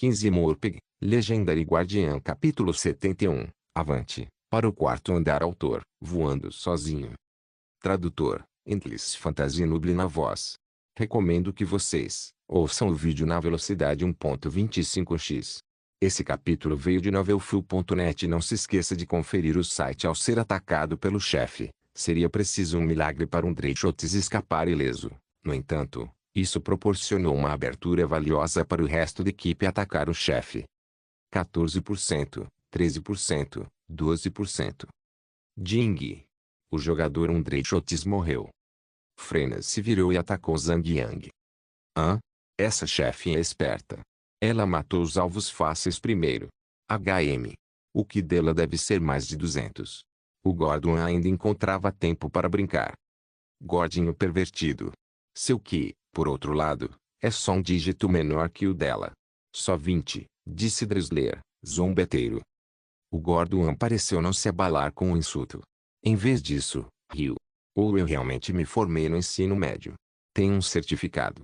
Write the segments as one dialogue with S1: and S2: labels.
S1: 15 Morpeg, Legendary Guardian capítulo 71, Avante, para o quarto andar autor, voando sozinho. Tradutor, Endless Fantasy Nublina voz. Recomendo que vocês ouçam o vídeo na velocidade 1.25x. Esse capítulo veio de novelfull.net e não se esqueça de conferir o site ao ser atacado pelo chefe. Seria preciso um milagre para um Dreychotes escapar ileso. No entanto, isso proporcionou uma abertura valiosa para o resto da equipe atacar o chefe. 14%, 13%, 12%. Jing. O jogador Dreychotes morreu. Frenas se virou e atacou Zhang Yang. Essa chefe é esperta. Ela matou os alvos fáceis primeiro. HM. O que dela deve ser mais de 200. O Gordon ainda encontrava tempo para brincar. Gordinho pervertido. Seu Ki, por outro lado, é só um dígito menor que o dela. Só 20, disse Dressler, zombeteiro. O Gordon pareceu não se abalar com o insulto. Em vez disso, riu. Ou eu realmente me formei no ensino médio. Tenho um certificado.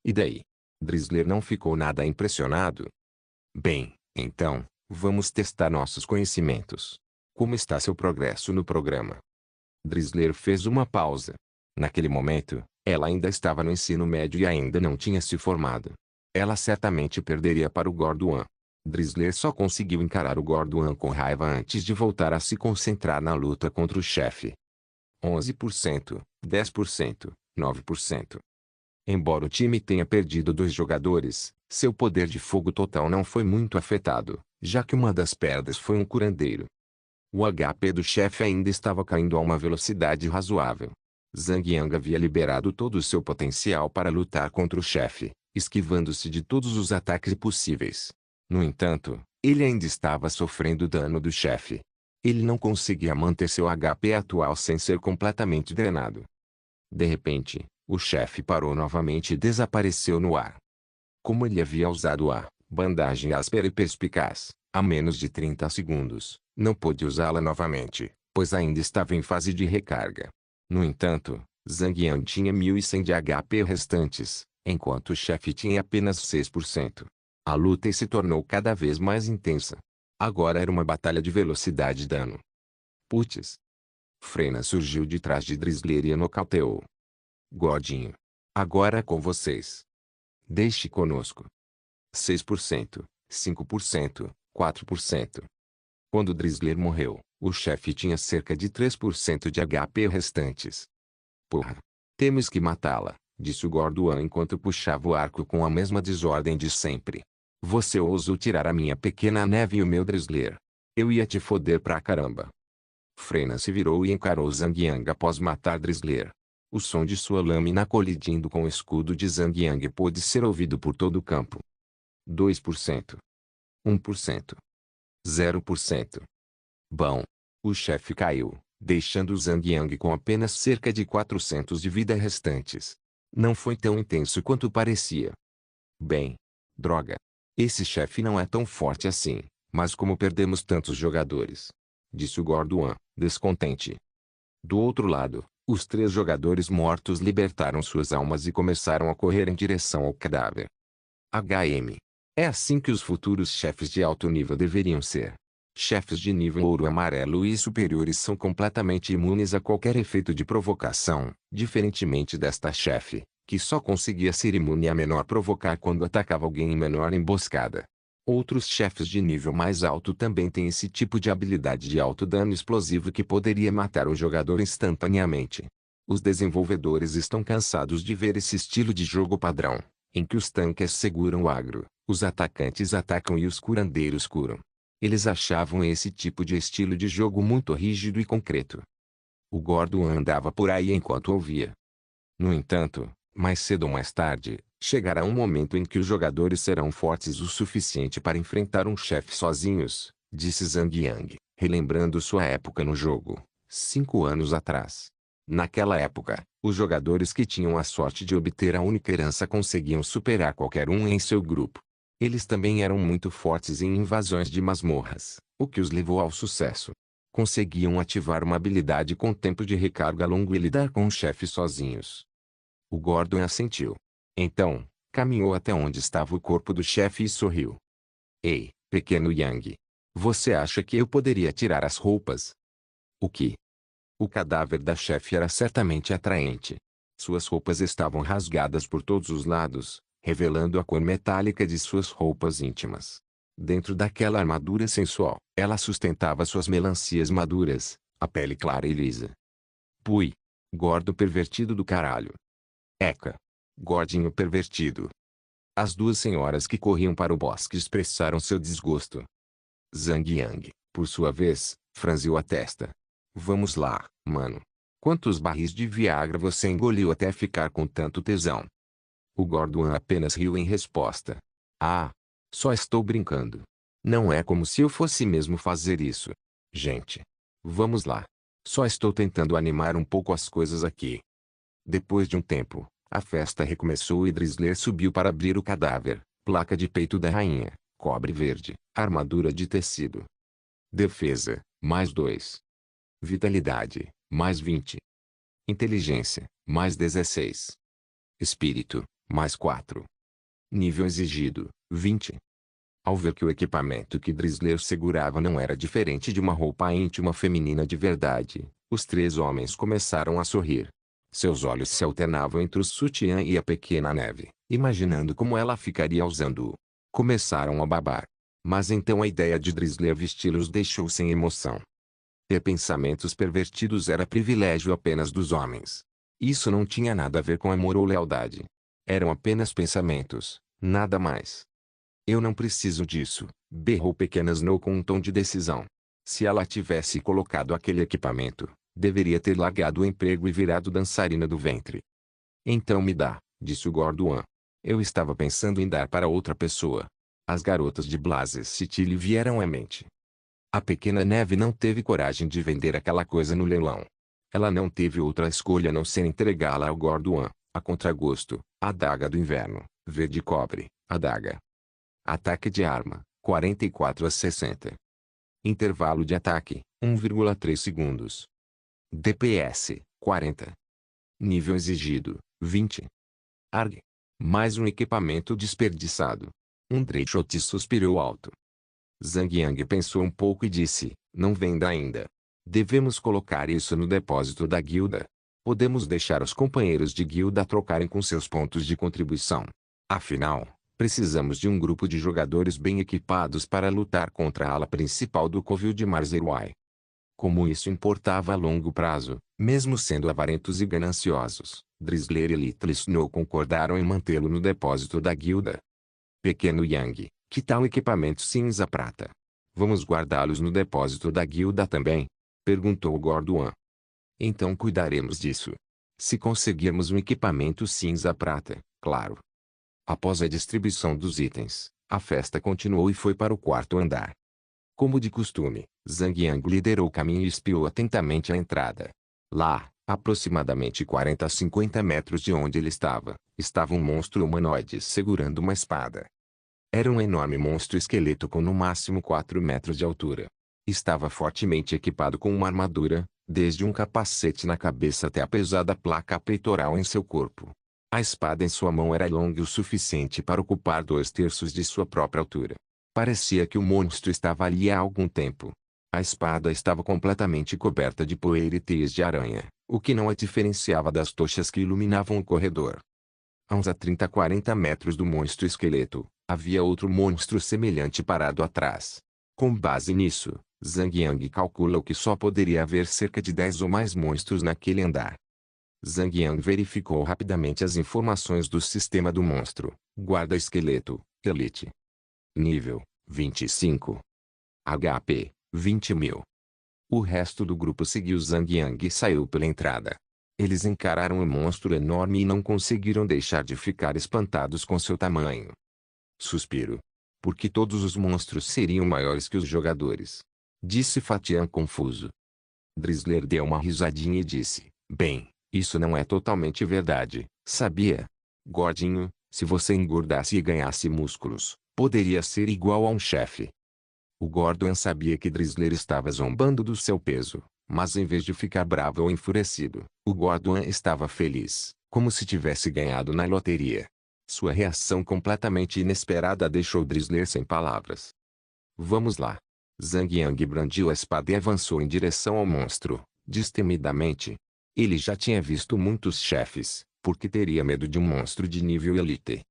S1: E daí? Dressler não ficou nada impressionado. Bem, então, vamos testar nossos conhecimentos. Como está seu progresso no programa? Dressler fez uma pausa. Naquele momento, ela ainda estava no ensino médio e ainda não tinha se formado. Ela certamente perderia para o Gordon. Dressler só conseguiu encarar o Gordon com raiva antes de voltar a se concentrar na luta contra o chefe. 11%, 10%, 9%. Embora o time tenha perdido 2 jogadores, seu poder de fogo total não foi muito afetado, já que uma das perdas foi um curandeiro. O HP do chefe ainda estava caindo a uma velocidade razoável. Zhang Yang havia liberado todo o seu potencial para lutar contra o chefe, esquivando-se de todos os ataques possíveis. No entanto, ele ainda estava sofrendo dano do chefe. Ele não conseguia manter seu HP atual sem ser completamente drenado. De repente, o chefe parou novamente e desapareceu no ar. Como ele havia usado a bandagem áspera e perspicaz, há menos de 30 segundos, não pôde usá-la novamente, pois ainda estava em fase de recarga. No entanto, Zhang Yang tinha 1.100 de HP restantes, enquanto o chefe tinha apenas 6%. A luta se tornou cada vez mais intensa. Agora era uma batalha de velocidade e dano. Putz! Frena surgiu de trás de Dressler e a nocauteou. Gordinho. Agora é com vocês. Deixe conosco. 6%, 5%, 4%. Quando Dressler morreu, o chefe tinha cerca de 3% de HP restantes. Porra! Temos que matá-la, disse o Gordon enquanto puxava o arco com a mesma desordem de sempre. Você ousou tirar a minha pequena neve e o meu Dressler. Eu ia te foder pra caramba. Frena se virou e encarou Zhang Yang após matar Dressler. O som de sua lâmina colidindo com o escudo de Zhang Yang pôde ser ouvido por todo o campo. 2%. 1%. 0%. Bom. O chefe caiu, deixando Zhang Yang com apenas cerca de 400 de vida restantes. Não foi tão intenso quanto parecia. Bem. Droga. Esse chefe não é tão forte assim, mas como perdemos tantos jogadores? Disse o Gordon, descontente. Do outro lado, os 3 jogadores mortos libertaram suas almas e começaram a correr em direção ao cadáver. HM. É assim que os futuros chefes de alto nível deveriam ser. Chefes de nível ouro amarelo e superiores são completamente imunes a qualquer efeito de provocação, diferentemente desta chefe, que só conseguia ser imune a menor provocar quando atacava alguém em menor emboscada. Outros chefes de nível mais alto também têm esse tipo de habilidade de alto dano explosivo que poderia matar o jogador instantaneamente. Os desenvolvedores estão cansados de ver esse estilo de jogo padrão, em que os tanques seguram o agro, os atacantes atacam e os curandeiros curam. Eles achavam esse tipo de estilo de jogo muito rígido e concreto. O Gordon andava por aí enquanto ouvia. No entanto, mais cedo ou mais tarde, chegará um momento em que os jogadores serão fortes o suficiente para enfrentar um chefe sozinhos, disse Zhang Yang, relembrando sua época no jogo, 5 anos atrás. Naquela época, os jogadores que tinham a sorte de obter a única herança conseguiam superar qualquer um em seu grupo. Eles também eram muito fortes em invasões de masmorras, o que os levou ao sucesso. Conseguiam ativar uma habilidade com tempo de recarga longo e lidar com o chefe sozinhos. O Gordon assentiu. Então, Caminhou até onde estava o corpo do chefe e sorriu. Ei, pequeno Yang. Você acha que eu poderia tirar as roupas? O que? O cadáver da chefe era certamente atraente. Suas roupas estavam rasgadas por todos os lados, revelando a cor metálica de suas roupas íntimas. Dentro daquela armadura sensual, ela sustentava suas melancias maduras, a pele clara e lisa. Pui. Gordo pervertido do caralho. Eca. Gordinho pervertido. As duas senhoras que corriam para o bosque expressaram seu desgosto. Zhang Yang, por sua vez, franziu a testa. Vamos lá, mano. Quantos barris de Viagra você engoliu até ficar com tanto tesão? O Gorduan apenas riu em resposta. Ah, só estou brincando. Não é como se eu fosse mesmo fazer isso. Gente. Vamos lá. Só estou tentando animar um pouco as coisas aqui. Depois de um tempo, a festa recomeçou e Drisler subiu para abrir o cadáver. Placa de peito da rainha, cobre verde, armadura de tecido. Defesa, mais 2. Vitalidade, mais 20. Inteligência, mais 16. Espírito, mais 4. Nível exigido, 20. Ao ver que o equipamento que Drisler segurava não era diferente de uma roupa íntima feminina de verdade, os três homens começaram a sorrir. Seus olhos se alternavam entre o sutiã e a pequena Neve, imaginando como ela ficaria usando-o. Começaram a babar. Mas então a ideia de Drisler vesti-los deixou sem emoção. Ter pensamentos pervertidos era privilégio apenas dos homens. Isso não tinha nada a ver com amor ou lealdade. Eram apenas pensamentos, nada mais. Eu não preciso disso, berrou pequena Snow com um tom de decisão. Se ela tivesse colocado aquele equipamento, deveria ter largado o emprego e virado dançarina do ventre. Então me dá, disse o Gorduan. Eu estava pensando em dar para outra pessoa. As garotas de Blazes City lhe vieram à mente. A pequena Neve não teve coragem de vender aquela coisa no leilão. Ela não teve outra escolha a não ser entregá-la ao Gorduan, a contragosto, a adaga do inverno, verde cobre, adaga. Ataque de arma, 44 a 60. Intervalo de ataque, 1,3 segundos. DPS, 40. Nível exigido, 20. ARG. Mais um equipamento desperdiçado. Um Dreyshot suspirou alto. Zhang Yang pensou um pouco e disse, não venda ainda. Devemos colocar isso no depósito da guilda. Podemos deixar os companheiros de guilda trocarem com seus pontos de contribuição. Afinal, precisamos de um grupo de jogadores bem equipados para lutar contra a ala principal do covil de Marzeruai. Como isso importava a longo prazo, mesmo sendo avarentos e gananciosos, Drisler e Little Snow concordaram em mantê-lo no depósito da guilda. Pequeno Yang, que tal equipamento cinza-prata? Vamos guardá-los no depósito da guilda também? Perguntou o Gorduan. Então cuidaremos disso. Se conseguirmos um equipamento cinza-prata, claro. Após a distribuição dos itens, a festa continuou e foi para o quarto andar. Como de costume, Zhang Yang liderou o caminho e espiou atentamente a entrada. Lá, aproximadamente 40 a 50 metros de onde ele estava um monstro humanoide segurando uma espada. Era um enorme monstro esqueleto com no máximo 4 metros de altura. Estava fortemente equipado com uma armadura, desde um capacete na cabeça até a pesada placa peitoral em seu corpo. A espada em sua mão era longa o suficiente para ocupar 2/3 de sua própria altura. Parecia que o monstro estava ali há algum tempo. A espada estava completamente coberta de poeira e teias de aranha, o que não a diferenciava das tochas que iluminavam o corredor. A uns 30 a 40 metros do monstro esqueleto, havia outro monstro semelhante parado atrás. Com base nisso, Zhang Yang calculou que só poderia haver cerca de 10 ou mais monstros naquele andar. Zhang Yang verificou rapidamente as informações do sistema do monstro. Guarda-esqueleto, Elite. Nível, 25. HP, 20.000. O resto do grupo seguiu Zhang Yang e saiu pela entrada. Eles encararam o monstro enorme e não conseguiram deixar de ficar espantados com seu tamanho. Suspiro. Porque todos os monstros seriam maiores que os jogadores. Disse Fatian confuso. Drisler deu uma risadinha e disse, bem, isso não é totalmente verdade, sabia? Gordinho, se você engordasse e ganhasse músculos, poderia ser igual a um chefe. O Gorduan sabia que Drisler estava zombando do seu peso, mas em vez de ficar bravo ou enfurecido, o Gorduan estava feliz, como se tivesse ganhado na loteria. Sua reação completamente inesperada deixou Drizzler sem palavras. Vamos lá. Zhang Yang brandiu a espada e avançou em direção ao monstro, destemidamente. Ele já tinha visto muitos chefes, porque teria medo de um monstro de nível elite.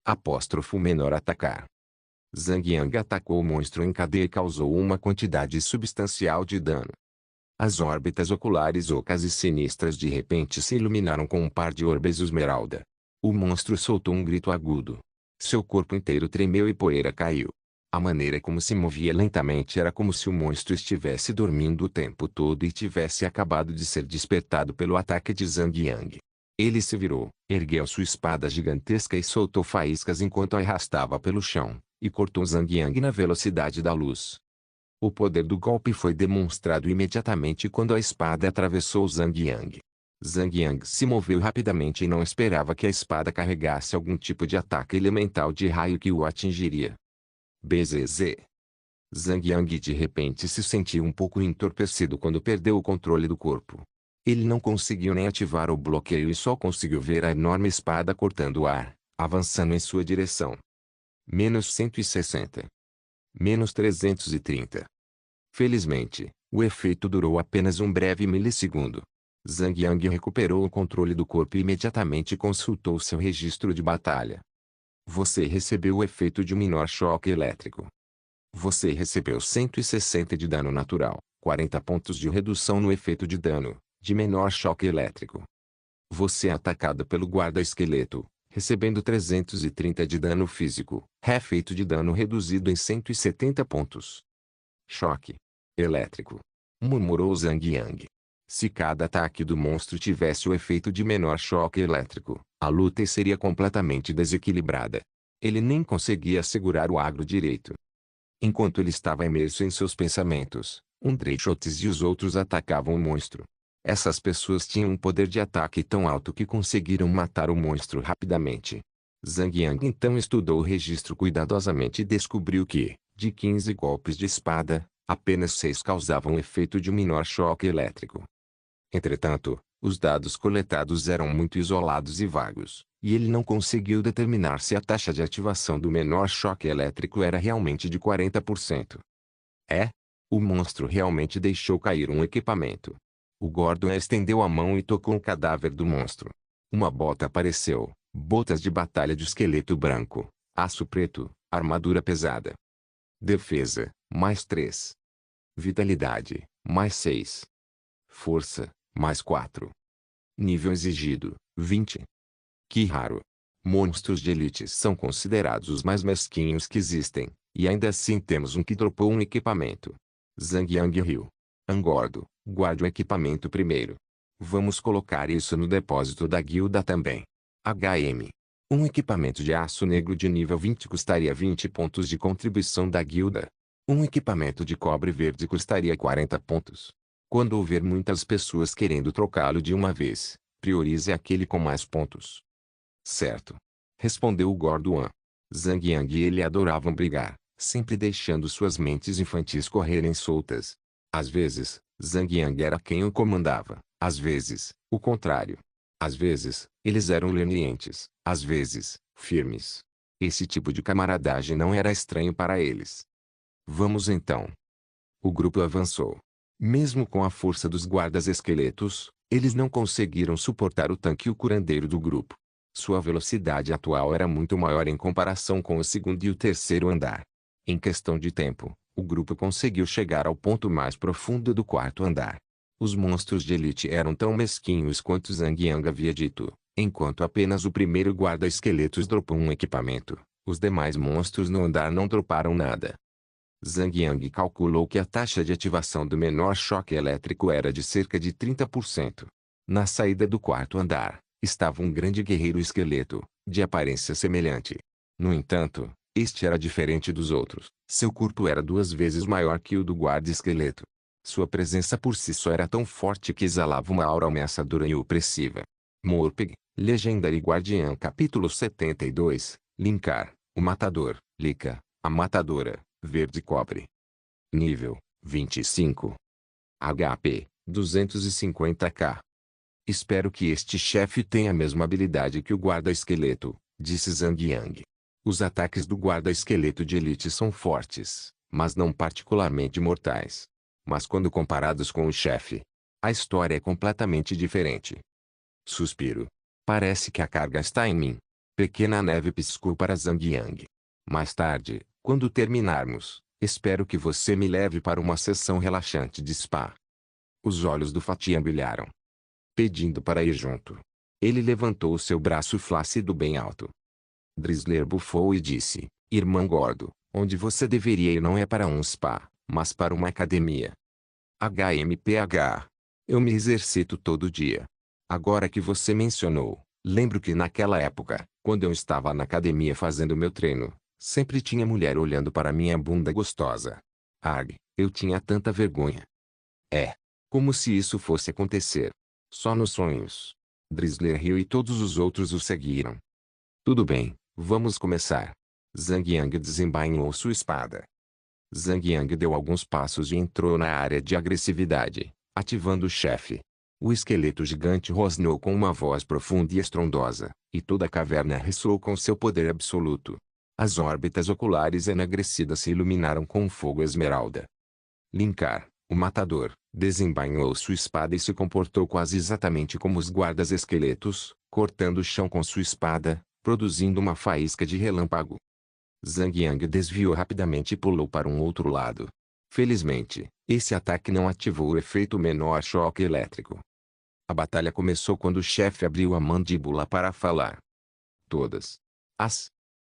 S1: Apóstrofo menor atacar. Zhang Yang atacou o monstro em cadeia e causou uma quantidade substancial de dano. As órbitas oculares ocas e sinistras de repente se iluminaram com um par de orbes esmeralda. O monstro soltou um grito agudo. Seu corpo inteiro tremeu e poeira caiu. A maneira como se movia lentamente era como se o monstro estivesse dormindo o tempo todo e tivesse acabado de ser despertado pelo ataque de Zhang Yang. Ele se virou, ergueu sua espada gigantesca e soltou faíscas enquanto a arrastava pelo chão, e cortou Zhang Yang na velocidade da luz. O poder do golpe foi demonstrado imediatamente quando a espada atravessou Zhang Yang. Zhang Yang se moveu rapidamente e não esperava que a espada carregasse algum tipo de ataque elemental de raio que o atingiria. BZZ. Zhang Yang de repente se sentiu um pouco entorpecido quando perdeu o controle do corpo. Ele não conseguiu nem ativar o bloqueio e só conseguiu ver a enorme espada cortando o ar, avançando em sua direção. Menos 160. Menos 330. Felizmente, o efeito durou apenas um breve milissegundo. Zhang Yang recuperou o controle do corpo e imediatamente consultou seu registro de batalha. Você recebeu o efeito de um menor choque elétrico. Você recebeu 160 de dano natural, 40 pontos de redução no efeito de dano, de menor choque elétrico. Você é atacado pelo guarda-esqueleto, recebendo 330 de dano físico, efeito de dano reduzido em 170 pontos. Choque elétrico, murmurou Zhang Yang. Se cada ataque do monstro tivesse o efeito de menor choque elétrico, a luta seria completamente desequilibrada. Ele nem conseguia segurar o agro direito. Enquanto ele estava imerso em seus pensamentos, Dreychotes e os outros atacavam o monstro. Essas pessoas tinham um poder de ataque tão alto que conseguiram matar o monstro rapidamente. Zhang Yang então estudou o registro cuidadosamente e descobriu que, de 15 golpes de espada, apenas 6 causavam efeito de um menor choque elétrico. Entretanto, os dados coletados eram muito isolados e vagos, e ele não conseguiu determinar se a taxa de ativação do menor choque elétrico era realmente de 40%. O monstro realmente deixou cair um equipamento. O Gordon estendeu a mão e tocou o cadáver do monstro. Uma bota apareceu, botas de batalha de esqueleto branco, aço preto, armadura pesada. Defesa, mais 3. Vitalidade, mais 6. Força, mais 4. Nível exigido, 20. Que raro. Monstros de elite são considerados os mais mesquinhos que existem, e ainda assim temos um que dropou um equipamento. Zhang Yang riu. Angordo, guarde o equipamento primeiro. Vamos colocar isso no depósito da guilda também. HM. Um equipamento de aço negro de nível 20 custaria 20 pontos de contribuição da guilda. Um equipamento de cobre verde custaria 40 pontos. Quando houver muitas pessoas querendo trocá-lo de uma vez, priorize aquele com mais pontos. Certo. Respondeu o Gorduan. Zhang Yang e ele adoravam brigar, sempre deixando suas mentes infantis correrem soltas. Às vezes, Zhang Yang era quem o comandava, às vezes, o contrário. Às vezes, eles eram lenientes, às vezes, firmes. Esse tipo de camaradagem não era estranho para eles. Vamos então. O grupo avançou. Mesmo com a força dos guardas-esqueletos, eles não conseguiram suportar o tanque e o curandeiro do grupo. Sua velocidade atual era muito maior em comparação com o segundo e o terceiro andar. Em questão de tempo, o grupo conseguiu chegar ao ponto mais profundo do quarto andar. Os monstros de elite eram tão mesquinhos quanto Zhang Yang havia dito. Enquanto apenas o primeiro guarda-esqueletos dropou um equipamento, os demais monstros no andar não droparam nada. Zhang Yang calculou que a taxa de ativação do menor choque elétrico era de cerca de 30%. Na saída do quarto andar, estava um grande guerreiro esqueleto, de aparência semelhante. No entanto, este era diferente dos outros. Seu corpo era 2 vezes maior que o do guarda-esqueleto. Sua presença por si só era tão forte que exalava uma aura ameaçadora e opressiva. Morpeg, Legendary Guardiã Capítulo 72, Linkar, o Matador, Lika, a Matadora, Verde Cobre. Nível, 25. HP, 250k. Espero que este chefe tenha a mesma habilidade que o guarda-esqueleto, disse Zhang Yang. Os ataques do guarda-esqueleto de elite são fortes, mas não particularmente mortais. Mas quando comparados com o chefe, a história é completamente diferente. Suspiro. Parece que a carga está em mim. Pequena neve piscou para Zhang Yang. Mais tarde, quando terminarmos, espero que você me leve para uma sessão relaxante de spa. Os olhos do Fatian brilharam, pedindo para ir junto. Ele levantou o seu braço flácido bem alto. Drizzler bufou e disse, irmão gordo, onde você deveria ir não é para um spa, mas para uma academia. HMPH. Eu me exercito todo dia. Agora que você mencionou, lembro que naquela época, quando eu estava na academia fazendo meu treino, sempre tinha mulher olhando para minha bunda gostosa. Arg, eu tinha tanta vergonha. É. Como se isso fosse acontecer. Só nos sonhos. Drizzler riu e todos os outros o seguiram. Tudo bem, vamos começar. Zhang Yang desembainhou sua espada. Zhang Yang deu alguns passos e entrou na área de agressividade, ativando o chefe. O esqueleto gigante rosnou com uma voz profunda e estrondosa, e toda a caverna ressoou com seu poder absoluto. As órbitas oculares enegrecidas se iluminaram com um fogo esmeralda. Linkar, o matador, desembainhou sua espada e se comportou quase exatamente como os guardas-esqueletos, cortando o chão com sua espada, produzindo uma faísca de relâmpago. Zhang Yang desviou rapidamente e pulou para um outro lado. Felizmente, esse ataque não ativou o efeito menor choque elétrico. A batalha começou quando o chefe abriu a mandíbula para falar. Todas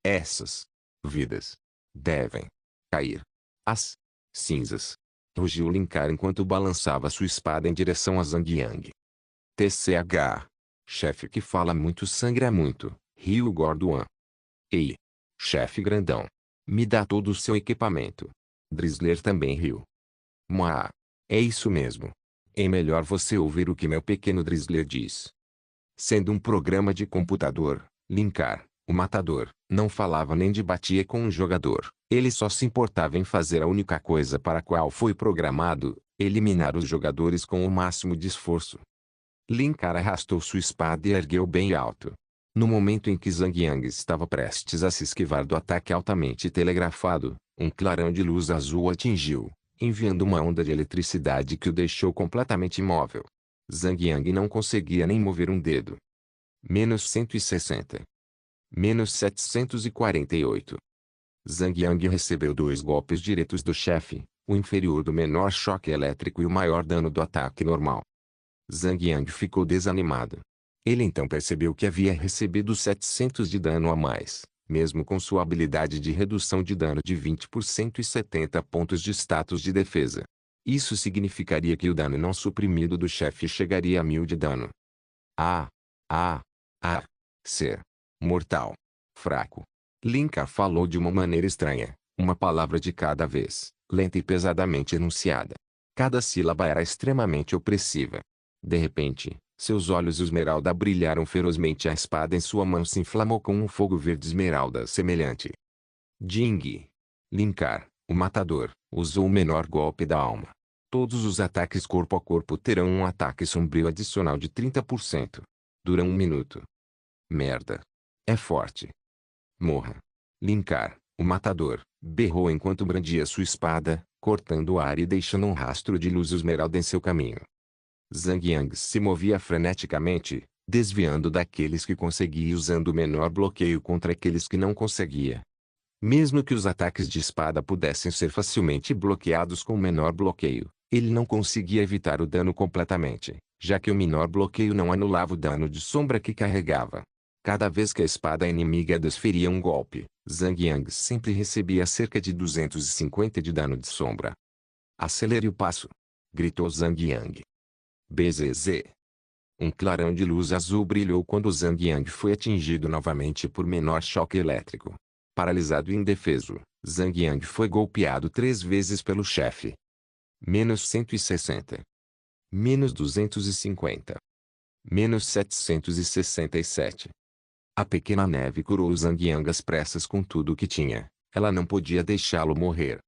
S1: essas vidas devem cair às cinzas. Rugiu Linkar enquanto balançava sua espada em direção a Zhang Yang. TCH. Chefe que fala muito sangra muito, riu o Gorduan. Ei! Chefe grandão. Me dá todo o seu equipamento. Drizzler também riu. Mua. É isso mesmo. É melhor você ouvir o que meu pequeno Drizzler diz. Sendo um programa de computador, Linkar, o matador, não falava nem debatia com um jogador. Ele só se importava em fazer a única coisa para a qual foi programado, eliminar os jogadores com o máximo de esforço. Linkar arrastou sua espada e ergueu bem alto. No momento em que Zhang Yang estava prestes a se esquivar do ataque altamente telegrafado, um clarão de luz azul atingiu, enviando uma onda de eletricidade que o deixou completamente imóvel. Zhang Yang não conseguia nem mover um dedo. Menos 160. Menos 748. Zhang Yang recebeu 2 golpes diretos do chefe, o inferior do menor choque elétrico e o maior dano do ataque normal. Zhang Yang ficou desanimado. Ele então percebeu que havia recebido 700 de dano a mais, mesmo com sua habilidade de redução de dano de 20% e 70 pontos de status de defesa. Isso significaria que o dano não suprimido do chefe chegaria a 1000 de dano. Ser mortal. Fraco. Linkar falou de uma maneira estranha, uma palavra de cada vez, lenta e pesadamente enunciada. Cada sílaba era extremamente opressiva. De repente, seus olhos esmeralda brilharam ferozmente e a espada em sua mão se inflamou com um fogo verde esmeralda semelhante. Jing. Linkar, o matador, usou o menor golpe da alma. Todos os ataques corpo a corpo terão um ataque sombrio adicional de 30%. Dura 1 minuto. Merda. É forte. Morra. Linkar, o matador, berrou enquanto brandia sua espada, cortando o ar e deixando um rastro de luz esmeralda em seu caminho. Zhang Yang se movia freneticamente, desviando daqueles que conseguia e usando o menor bloqueio contra aqueles que não conseguia. Mesmo que os ataques de espada pudessem ser facilmente bloqueados com o menor bloqueio, ele não conseguia evitar o dano completamente, já que o menor bloqueio não anulava o dano de sombra que carregava. Cada vez que a espada inimiga desferia um golpe, Zhang Yang sempre recebia cerca de 250 de dano de sombra. Acelere o passo! Gritou Zhang Yang. BZZ. Um clarão de luz azul brilhou quando Zhang Yang foi atingido novamente por menor choque elétrico. Paralisado e indefeso, Zhang Yang foi golpeado 3 vezes pelo chefe. Menos 160. Menos 250. Menos 767. A pequena neve curou Zhang Yang às pressas com tudo o que tinha. Ela não podia deixá-lo morrer.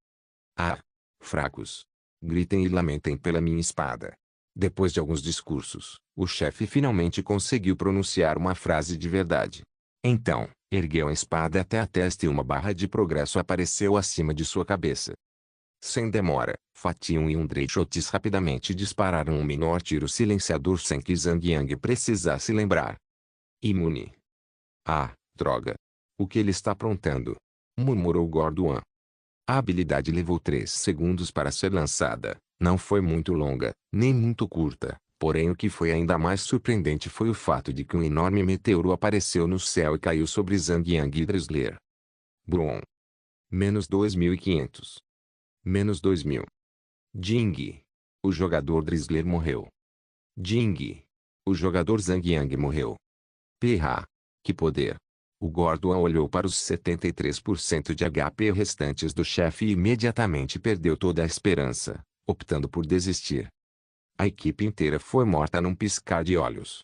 S1: Fracos. Gritem e lamentem pela minha espada. Depois de alguns discursos, o chefe finalmente conseguiu pronunciar uma frase de verdade. Então, Ergueu a espada até a testa e uma barra de progresso apareceu acima de sua cabeça. Sem demora, Fatiun e Undreichotis rapidamente dispararam um menor tiro silenciador sem que Zhang Yang precisasse lembrar. Imune. Ah, droga. O que ele está aprontando? Murmurou Gorduan. A habilidade levou 3 segundos para ser lançada. Não foi muito longa, nem muito curta. Porém o que foi ainda mais surpreendente foi o fato de que um enorme meteoro apareceu no céu e caiu sobre Zhang Yang e Dressler. Brum. Menos 2.500. Menos 2.000. Jing. O jogador Dressler morreu. Jing. O jogador Zhang Yang morreu. Perra. Que poder. O Gorduan olhou para os 73% de HP restantes do chefe e imediatamente perdeu toda a esperança, optando por desistir. A equipe inteira foi morta num piscar de olhos.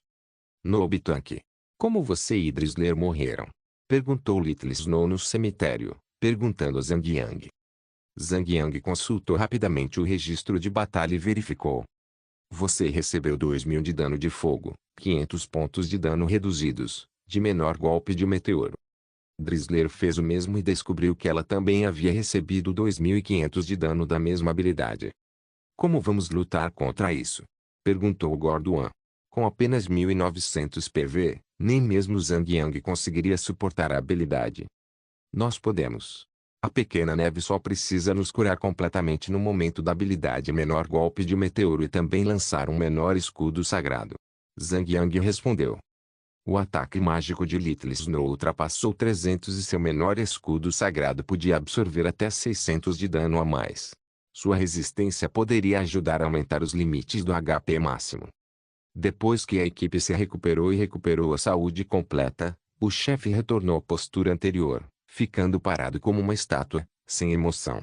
S1: Nobutank. Como você e Dressler morreram? Perguntou Little Snow no cemitério, perguntando a Zhang Yang. Zhang Yang consultou rapidamente o registro de batalha e verificou. Você recebeu 2.000 de dano de fogo, 500 pontos de dano reduzidos, de menor golpe de meteoro. Dressler fez o mesmo e descobriu que ela também havia recebido 2.500 de dano da mesma habilidade. Como vamos lutar contra isso? Perguntou Gorduan. Com apenas 1.900 PV, nem mesmo Zhang Yang conseguiria suportar a habilidade. Nós podemos. A pequena neve só precisa nos curar completamente no momento da habilidade menor golpe de meteoro e também lançar um menor escudo sagrado. Zhang Yang respondeu. O ataque mágico de Little Snow ultrapassou 300 e seu menor escudo sagrado podia absorver até 600 de dano a mais. Sua resistência poderia ajudar a aumentar os limites do HP máximo. Depois que a equipe se recuperou e recuperou a saúde completa, o chefe retornou à postura anterior, ficando parado como uma estátua, sem emoção.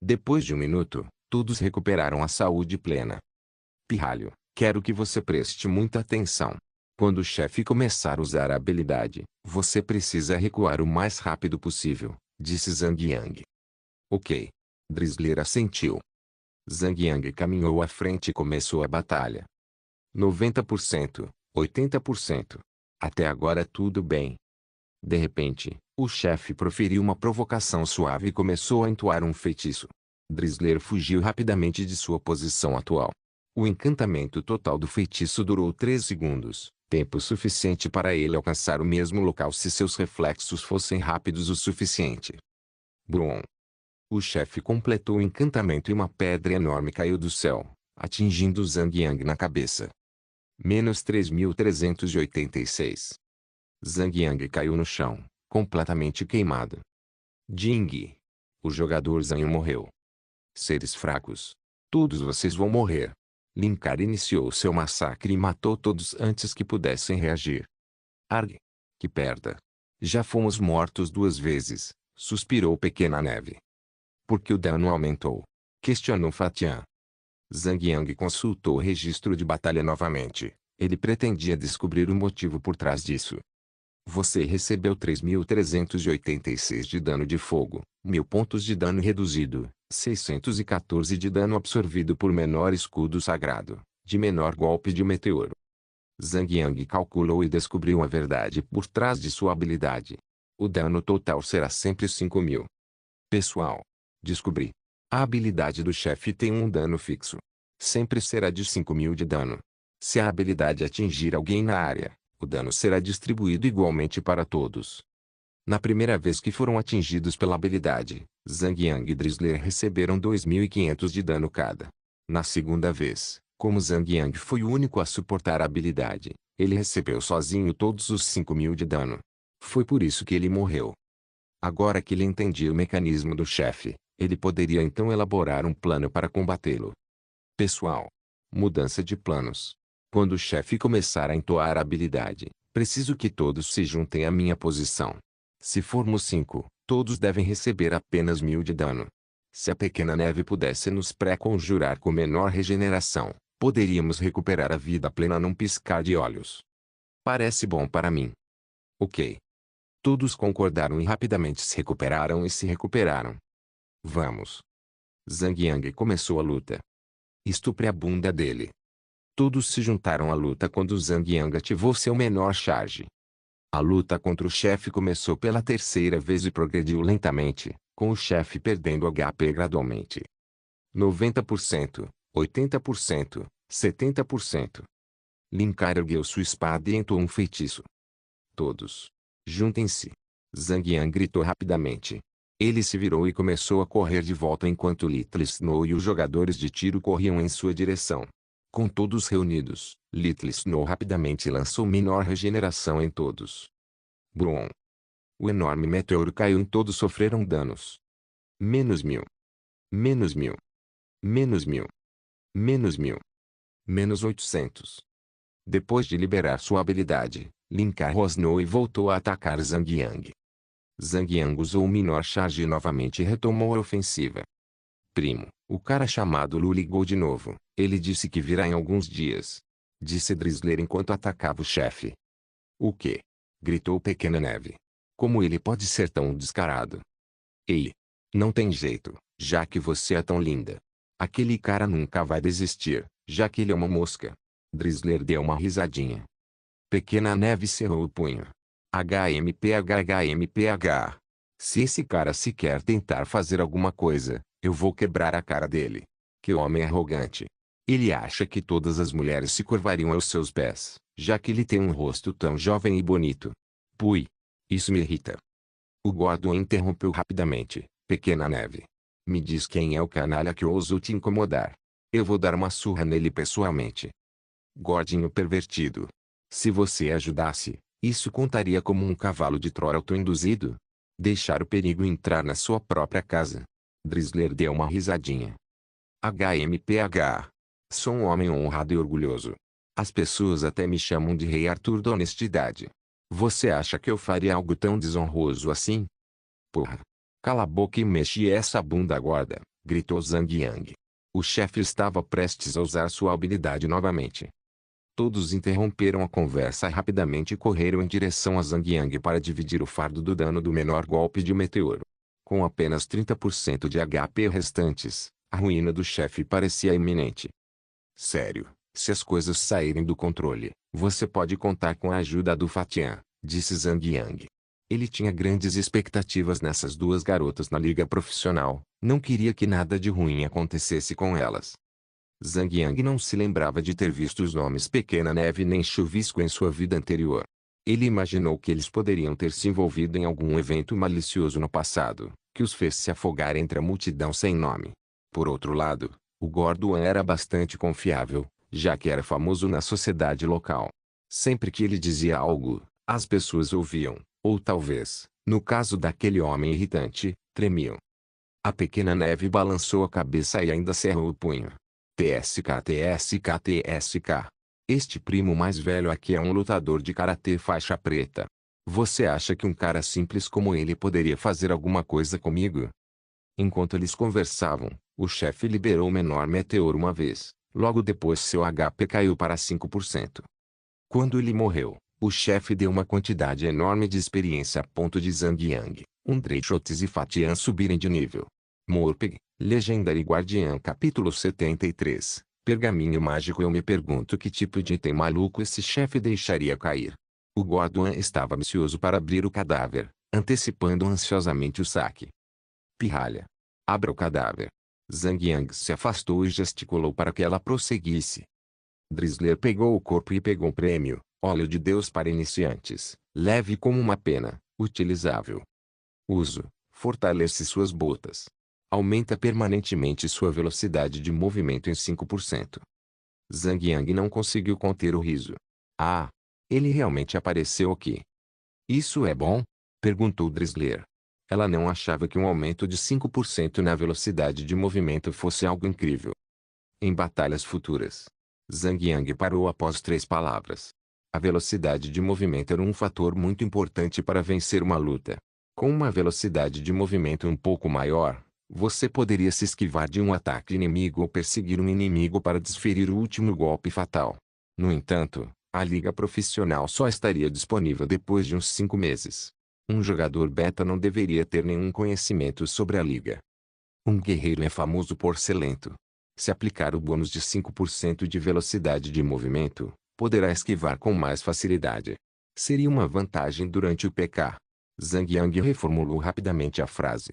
S1: Depois de 1 minuto, todos recuperaram a saúde plena. Pirralho, quero que você preste muita atenção. Quando o chefe começar a usar a habilidade, você precisa recuar o mais rápido possível, disse Zhang Yang. Ok. Dressler assentiu. Zhang Yang caminhou à frente e começou a batalha. 90%, 80%. Até agora tudo bem. De repente, o chefe proferiu uma provocação suave e começou a entoar um feitiço. Dressler fugiu rapidamente de sua posição atual. O encantamento total do feitiço durou 3 segundos, tempo suficiente para ele alcançar o mesmo local se seus reflexos fossem rápidos o suficiente. Brum. O chefe completou o encantamento e uma pedra enorme caiu do céu, atingindo Zhang Yang na cabeça. Menos 3.386. Zhang Yang caiu no chão, completamente queimado. Jing. O jogador Zhang morreu. Seres fracos. Todos vocês vão morrer. Linkar iniciou seu massacre e matou todos antes que pudessem reagir. Arg. Que perda. Já fomos mortos 2 vezes, suspirou Pequena Neve. Por que o dano aumentou? Questionou Fatian. Zhang Yang consultou o registro de batalha novamente. Ele pretendia descobrir o motivo por trás disso. Você recebeu 3.386 de dano de fogo, 1.000 pontos de dano reduzido, 614 de dano absorvido por menor escudo sagrado, de menor golpe de meteoro. Zhang Yang calculou e descobriu a verdade por trás de sua habilidade. O dano total será sempre 5.000. Pessoal, descobri. A habilidade do chefe tem um dano fixo. Sempre será de 5.000 de dano. Se a habilidade atingir alguém na área, o dano será distribuído igualmente para todos. Na primeira vez que foram atingidos pela habilidade, Zhang Yang e Dressler receberam 2.500 de dano cada. Na segunda vez, como Zhang Yang foi o único a suportar a habilidade, ele recebeu sozinho todos os 5.000 de dano. Foi por isso que ele morreu. Agora que ele entendia o mecanismo do chefe, ele poderia então elaborar um plano para combatê-lo. Pessoal. Mudança de planos. Quando o chefe começar a entoar a habilidade, preciso que todos se juntem à minha posição. Se formos 5, todos devem receber apenas 1.000 de dano. Se a Pequena Neve pudesse nos pré-conjurar com menor regeneração, poderíamos recuperar a vida plena num piscar de olhos. Parece bom para mim. Ok. Todos concordaram e rapidamente se recuperaram. Vamos. Zhang Yang começou a luta. Estupre a bunda dele. Todos se juntaram à luta quando Zhang Yang ativou seu menor charge. A luta contra o chefe começou pela terceira vez e progrediu lentamente, com o chefe perdendo HP gradualmente. 90%, 80%, 70%. Linkar ergueu sua espada e entoou um feitiço. Todos. Juntem-se. Zhang Yang gritou rapidamente. Ele se virou e começou a correr de volta enquanto Little Snow e os jogadores de tiro corriam em sua direção. Com todos reunidos, Little Snow rapidamente lançou menor regeneração em todos. Brum! O enorme meteoro caiu e todos sofreram danos. Menos 1000. Menos 1000. Menos 1000. Menos 1000. Menos 800. Depois de liberar sua habilidade, Linkar rosnou e voltou a atacar Zhang Yang. Zhang Yang usou o menor charge novamente e retomou a ofensiva. Primo, o cara chamado Lu ligou de novo. Ele disse que virá em alguns dias. Disse Drizzler enquanto atacava o chefe. O quê? Gritou Pequena Neve. Como ele pode ser tão descarado? Ei! Não tem jeito, já que você é tão linda. Aquele cara nunca vai desistir, já que ele é uma mosca. Drizzler deu uma risadinha. Pequena Neve cerrou o punho. HMPH. Se esse cara sequer tentar fazer alguma coisa, eu vou quebrar a cara dele. Que homem arrogante. Ele acha que todas as mulheres se curvariam aos seus pés, já que ele tem um rosto tão jovem e bonito. Pui. Isso me irrita. O Gordon interrompeu rapidamente. Pequena Neve. Me diz quem é o canalha que ousou te incomodar. Eu vou dar uma surra nele pessoalmente. Gordinho pervertido. Se você ajudasse, isso contaria como um cavalo de Troll autoinduzido? Deixar o perigo entrar na sua própria casa. Drizzler deu uma risadinha. HMPH. Sou um homem honrado e orgulhoso. As pessoas até me chamam de Rei Arthur da honestidade. Você acha que eu faria algo tão desonroso assim? Porra! Cala a boca e mexe essa bunda gorda, gritou Zhang Yang. O chefe estava prestes a usar sua habilidade novamente. Todos interromperam a conversa rapidamente e correram em direção a Zhang Yang para dividir o fardo do dano do menor golpe de meteoro. Com apenas 30% de HP restantes, a ruína do chefe parecia iminente. Sério, se as coisas saírem do controle, você pode contar com a ajuda do Fatian, disse Zhang Yang. Ele tinha grandes expectativas nessas duas garotas na liga profissional, não queria que nada de ruim acontecesse com elas. Zhang Yang não se lembrava de ter visto os nomes Pequena Neve nem Chuvisco em sua vida anterior. Ele imaginou que eles poderiam ter se envolvido em algum evento malicioso no passado, que os fez se afogar entre a multidão sem nome. Por outro lado, o Gordon era bastante confiável, já que era famoso na sociedade local. Sempre que ele dizia algo, as pessoas ouviam, ou talvez, no caso daquele homem irritante, tremiam. A Pequena Neve balançou a cabeça e ainda cerrou o punho. TSK. Este primo mais velho aqui é um lutador de karatê faixa preta. Você acha que um cara simples como ele poderia fazer alguma coisa comigo? Enquanto eles conversavam, o chefe liberou o menor meteoro uma vez. Logo depois seu HP caiu para 5%. Quando ele morreu, o chefe deu uma quantidade enorme de experiência a ponto de Zhang Yang, Dreychotes e Fatian subirem de nível. Morpeg, Legendary Guardian capítulo 73, Pergaminho Mágico. Eu me pergunto que tipo de item maluco esse chefe deixaria cair. O Gordon estava ansioso para abrir o cadáver, antecipando ansiosamente o saque. Pirralha. Abra o cadáver. Zhang Yang se afastou e gesticulou para que ela prosseguisse. Drizzler pegou o corpo e pegou o prêmio, óleo de Deus para iniciantes, leve como uma pena, utilizável. Uso, fortalece suas botas. Aumenta permanentemente sua velocidade de movimento em 5%. Zhang Yang não conseguiu conter o riso. Ah! Ele realmente apareceu aqui. Isso é bom? Perguntou Drizzler. Ela não achava que um aumento de 5% na velocidade de movimento fosse algo incrível. Em batalhas futuras. Zhang Yang parou após 3 palavras. A velocidade de movimento era um fator muito importante para vencer uma luta. Com uma velocidade de movimento um pouco maior, você poderia se esquivar de um ataque inimigo ou perseguir um inimigo para desferir o último golpe fatal. No entanto, a liga profissional só estaria disponível depois de uns 5 meses. Um jogador beta não deveria ter nenhum conhecimento sobre a liga. Um guerreiro é famoso por ser lento. Se aplicar o bônus de 5% de velocidade de movimento, poderá esquivar com mais facilidade. Seria uma vantagem durante o PK. Zhang Yang reformulou rapidamente a frase.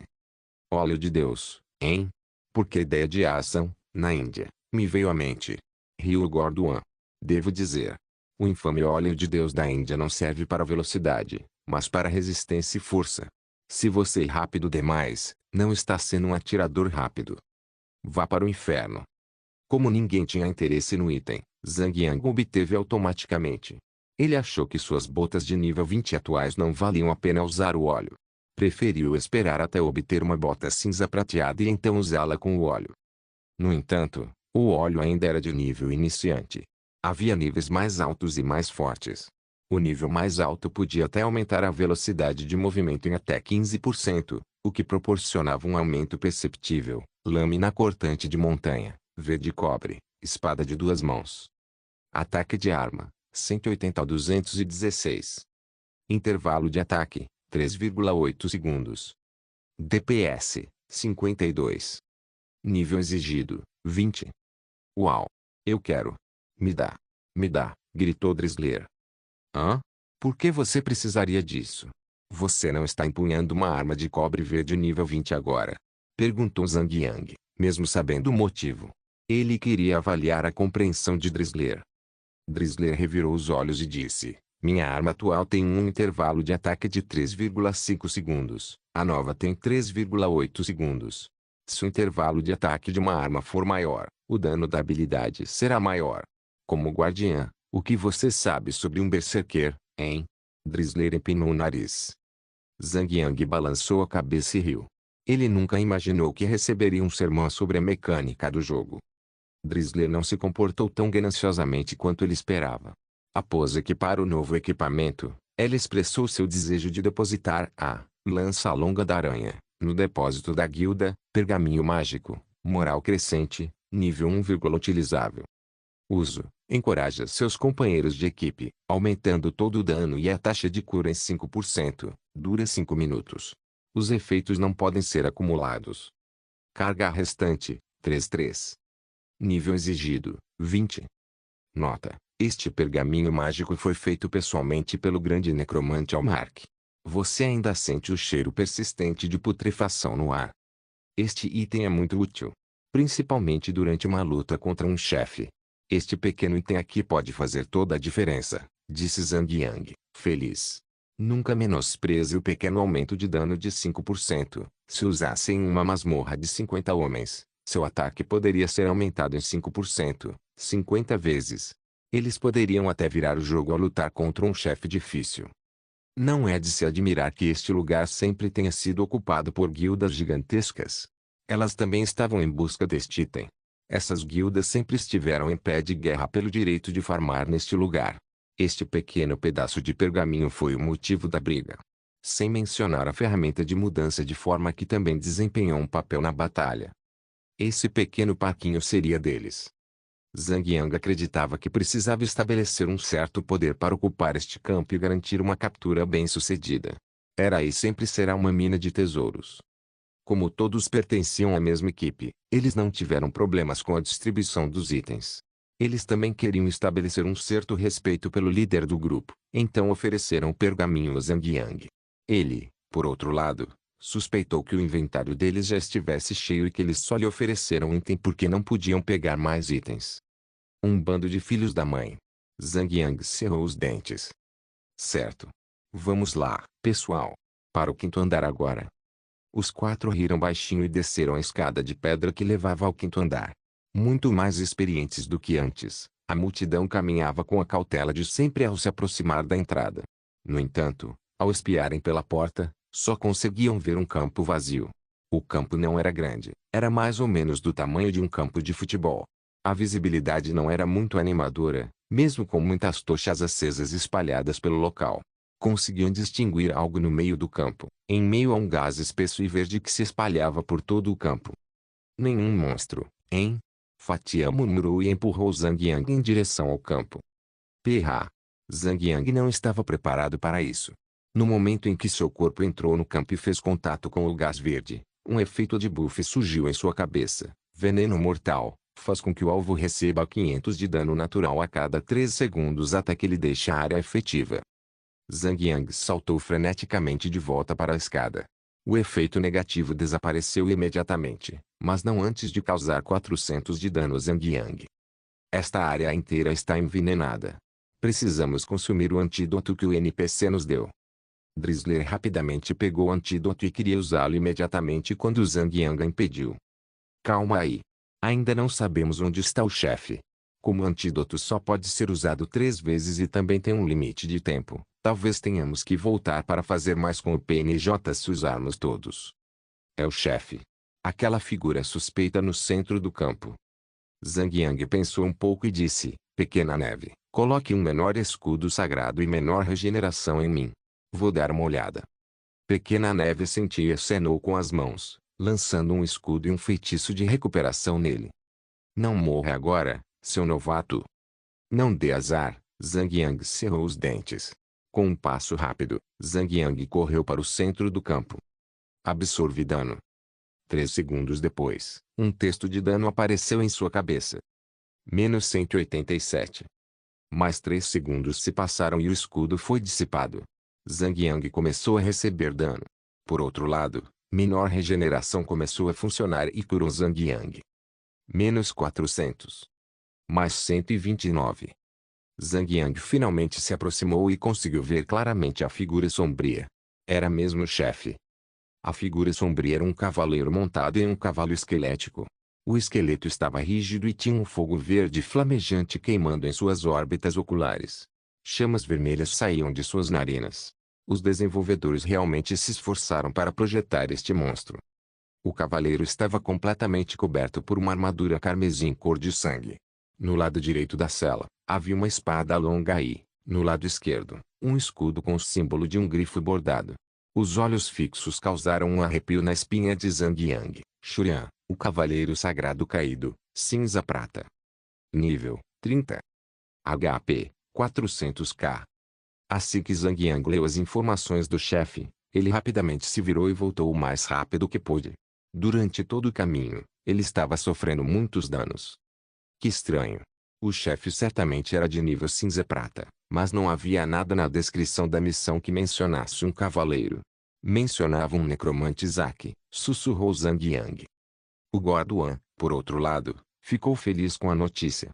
S1: Óleo de Deus, hein? Porque ideia de ação, na Índia, me veio à mente. Riu Gorduan. Devo dizer. O infame óleo de Deus da Índia não serve para velocidade, mas para resistência e força. Se você é rápido demais, não está sendo um atirador rápido. Vá para o inferno. Como ninguém tinha interesse no item, Zhang Yang obteve automaticamente. Ele achou que suas botas de nível 20 atuais não valiam a pena usar o óleo. Preferiu esperar até obter uma bota cinza prateada e então usá-la com o óleo. No entanto, o óleo ainda era de nível iniciante. Havia níveis mais altos e mais fortes. O nível mais alto podia até aumentar a velocidade de movimento em até 15%, o que proporcionava um aumento perceptível. Lâmina cortante de montanha, verde cobre, espada de duas mãos. Ataque de arma, 180 a 216. Intervalo de ataque, 3,8 segundos. DPS, 52. Nível exigido, 20. Uau! Eu quero. Me dá. Me dá, gritou Drizzler. Hã? Por que você precisaria disso? Você não está empunhando uma arma de cobre verde nível 20 agora? Perguntou Zhang Yang, mesmo sabendo o motivo. Ele queria avaliar a compreensão de Drizzler. Drizzler revirou os olhos e disse, minha arma atual tem um intervalo de ataque de 3,5 segundos, a nova tem 3,8 segundos. Se o intervalo de ataque de uma arma for maior, o dano da habilidade será maior. Como guardiã, o que você sabe sobre um berserker, hein? Drizzler empinou o nariz. Zhang Yang balançou a cabeça e riu. Ele nunca imaginou que receberia um sermão sobre a mecânica do jogo. Drizzler não se comportou tão gananciosamente quanto ele esperava. Após equipar o novo equipamento, ela expressou seu desejo de depositar a lança longa da aranha no depósito da guilda, pergaminho mágico, moral crescente, nível 1, utilizável. Uso. Encoraja seus companheiros de equipe, aumentando todo o dano e a taxa de cura em 5%, dura 5 minutos. Os efeitos não podem ser acumulados. Carga restante, 3,3. Nível exigido, 20. Nota. Este pergaminho mágico foi feito pessoalmente pelo grande necromante Almark. Você ainda sente o cheiro persistente de putrefação no ar. Este item é muito útil, principalmente durante uma luta contra um chefe. Este pequeno item aqui pode fazer toda a diferença, disse Zhang Yang, feliz. Nunca menospreze o pequeno aumento de dano de 5%. Se usasse em uma masmorra de 50 homens, seu ataque poderia ser aumentado em 5%, 50 vezes. Eles poderiam até virar o jogo ao lutar contra um chefe difícil. Não é de se admirar que este lugar sempre tenha sido ocupado por guildas gigantescas. Elas também estavam em busca deste item. Essas guildas sempre estiveram em pé de guerra pelo direito de farmar neste lugar. Este pequeno pedaço de pergaminho foi o motivo da briga. Sem mencionar a ferramenta de mudança de forma que também desempenhou um papel na batalha. Esse pequeno parquinho seria deles. Zhang Yang acreditava que precisava estabelecer um certo poder para ocupar este campo e garantir uma captura bem-sucedida. Era e sempre será uma mina de tesouros. Como todos pertenciam à mesma equipe, eles não tiveram problemas com a distribuição dos itens. Eles também queriam estabelecer um certo respeito pelo líder do grupo, então ofereceram o pergaminho a Zhang Yang. Ele, por outro lado, suspeitou que o inventário deles já estivesse cheio e que eles só lhe ofereceram item porque não podiam pegar mais itens. Um bando de filhos da mãe. Zhang Yang cerrou os dentes. Certo. Vamos lá, pessoal. Para o quinto andar agora. Os quatro riram baixinho e desceram a escada de pedra que levava ao quinto andar. Muito mais experientes do que antes, a multidão caminhava com a cautela de sempre ao se aproximar da entrada. No entanto, ao espiarem pela porta, só conseguiam ver um campo vazio. O campo não era grande, era mais ou menos do tamanho de um campo de futebol. A visibilidade não era muito animadora, mesmo com muitas tochas acesas espalhadas pelo local. Conseguiam distinguir algo no meio do campo, em meio a um gás espesso e verde que se espalhava por todo o campo. Nenhum monstro, hein? Fatia murmurou e empurrou Zhang Yang em direção ao campo. Perra! Zhang Yang não estava preparado para isso. No momento em que seu corpo entrou no campo e fez contato com o gás verde, um efeito de buff surgiu em sua cabeça. Veneno mortal. Faz com que o alvo receba 500 de dano natural a cada 3 segundos até que ele deixe a área efetiva. Zhang Yang saltou freneticamente de volta para a escada. O efeito negativo desapareceu imediatamente, mas não antes de causar 400 de dano a Zhang Yang. Esta área inteira está envenenada. Precisamos consumir o antídoto que o NPC nos deu. Drizzler rapidamente pegou o antídoto e queria usá-lo imediatamente quando Zhang Yang a impediu. Calma aí. Ainda não sabemos onde está o chefe. Como o antídoto só pode ser usado 3 vezes e também tem um limite de tempo, talvez tenhamos que voltar para fazer mais com o PNJ se usarmos todos. É o chefe. Aquela figura suspeita no centro do campo. Zhang Yang pensou um pouco e disse, Pequena Neve, coloque um menor escudo sagrado e menor regeneração em mim. Vou dar uma olhada. Pequena Neve sentiu e acenou com as mãos, lançando um escudo e um feitiço de recuperação nele. Não morra agora, seu novato. Não dê azar, Zhang Yang cerrou os dentes. Com um passo rápido, Zhang Yang correu para o centro do campo. Absorve dano. 3 segundos depois, um texto de dano apareceu em sua cabeça. Menos 187. Mais 3 segundos se passaram e o escudo foi dissipado. Zhang Yang começou a receber dano. Por outro lado, menor regeneração começou a funcionar e curou Zhang Yang. Menos 400. Mais 129. Zhang Yang finalmente se aproximou e conseguiu ver claramente a figura sombria. Era mesmo o chefe. A figura sombria era um cavaleiro montado em um cavalo esquelético. O esqueleto estava rígido e tinha um fogo verde flamejante queimando em suas órbitas oculares. Chamas vermelhas saíam de suas narinas. Os desenvolvedores realmente se esforçaram para projetar este monstro. O cavaleiro estava completamente coberto por uma armadura carmesim cor de sangue. No lado direito da cela, havia uma espada longa e, no lado esquerdo, um escudo com o símbolo de um grifo bordado. Os olhos fixos causaram um arrepio na espinha de Zhang Yang. Shurian, o cavaleiro sagrado caído, cinza prata. Nível, 30. HP, 400k. Assim que Zhang Yang leu as informações do chefe, ele rapidamente se virou e voltou o mais rápido que pôde. Durante todo o caminho, ele estava sofrendo muitos danos. Que estranho. O chefe certamente era de nível cinza prata, mas não havia nada na descrição da missão que mencionasse um cavaleiro. Mencionava um necromante Zaki, sussurrou Zhang Yang. O Gorduan, por outro lado, ficou feliz com a notícia.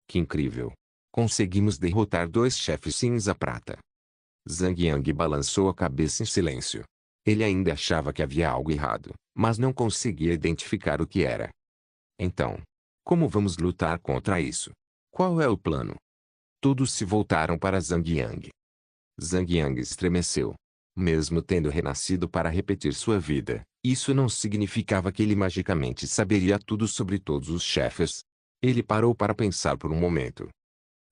S1: Que incrível! Conseguimos derrotar 2 chefes cinza prata. Zhang Yang balançou a cabeça em silêncio. Ele ainda achava que havia algo errado, mas não conseguia identificar o que era. Então, como vamos lutar contra isso? Qual é o plano? Todos se voltaram para Zhang Yang. Zhang Yang estremeceu. Mesmo tendo renascido para repetir sua vida, isso não significava que ele magicamente saberia tudo sobre todos os chefes. Ele parou para pensar por um momento.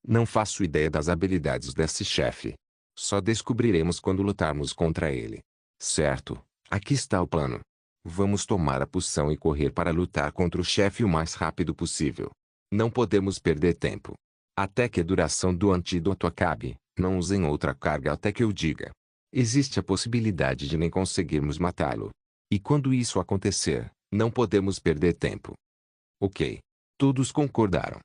S1: Não faço ideia das habilidades desse chefe. Só descobriremos quando lutarmos contra ele. Certo, aqui está o plano. Vamos tomar a poção e correr para lutar contra o chefe o mais rápido possível. Não podemos perder tempo. Até que a duração do antídoto acabe, não usem outra carga até que eu diga. Existe a possibilidade de nem conseguirmos matá-lo. E quando isso acontecer, não podemos perder tempo. Ok. Todos concordaram.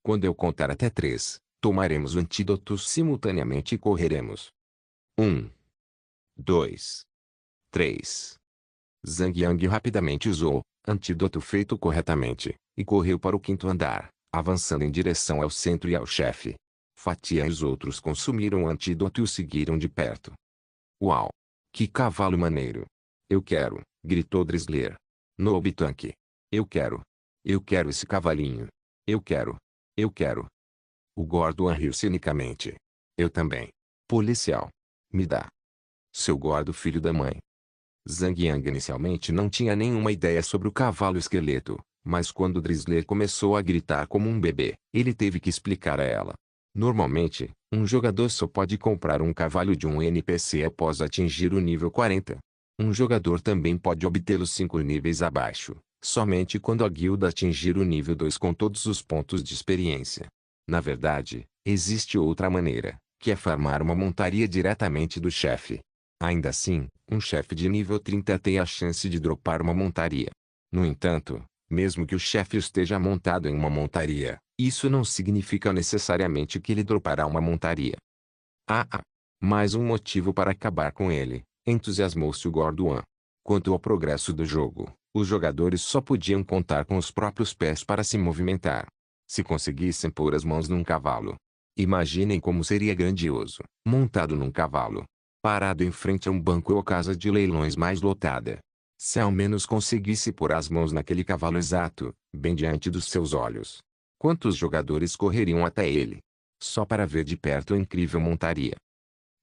S1: Quando eu contar até 3, tomaremos o antídoto simultaneamente e correremos. 1, 2, 3. Zhang Yang rapidamente usou antídoto feito corretamente e correu para o 5º andar, avançando em direção ao centro e ao chefe. Fatia e os outros consumiram o antídoto e o seguiram de perto. Uau! Que cavalo maneiro! Eu quero! Gritou Drizzler. No Obitanque. Eu quero! Eu quero esse cavalinho! Eu quero! Eu quero! O Gorduan riu cinicamente. Eu também. Policial. Me dá. Seu gordo filho da mãe. Zhang Yang inicialmente não tinha nenhuma ideia sobre o cavalo esqueleto, mas quando Drizzler começou a gritar como um bebê, ele teve que explicar a ela. Normalmente, um jogador só pode comprar um cavalo de um NPC após atingir o nível 40. Um jogador também pode obtê-lo 5 níveis abaixo, somente quando a guilda atingir o nível 2 com todos os pontos de experiência. Na verdade, existe outra maneira, que é farmar uma montaria diretamente do chefe. Ainda assim, um chefe de nível 30 tem a chance de dropar uma montaria. No entanto, mesmo que o chefe esteja montado em uma montaria, isso não significa necessariamente que ele dropará uma montaria. Mais um motivo para acabar com ele, entusiasmou-se o Gorduan. Quanto ao progresso do jogo, os jogadores só podiam contar com os próprios pés para se movimentar. Se conseguissem pôr as mãos num cavalo. Imaginem como seria grandioso, montado num cavalo, parado em frente a um banco ou casa de leilões mais lotada. Se ao menos conseguisse pôr as mãos naquele cavalo exato, bem diante dos seus olhos. Quantos jogadores correriam até ele? Só para ver de perto a incrível montaria.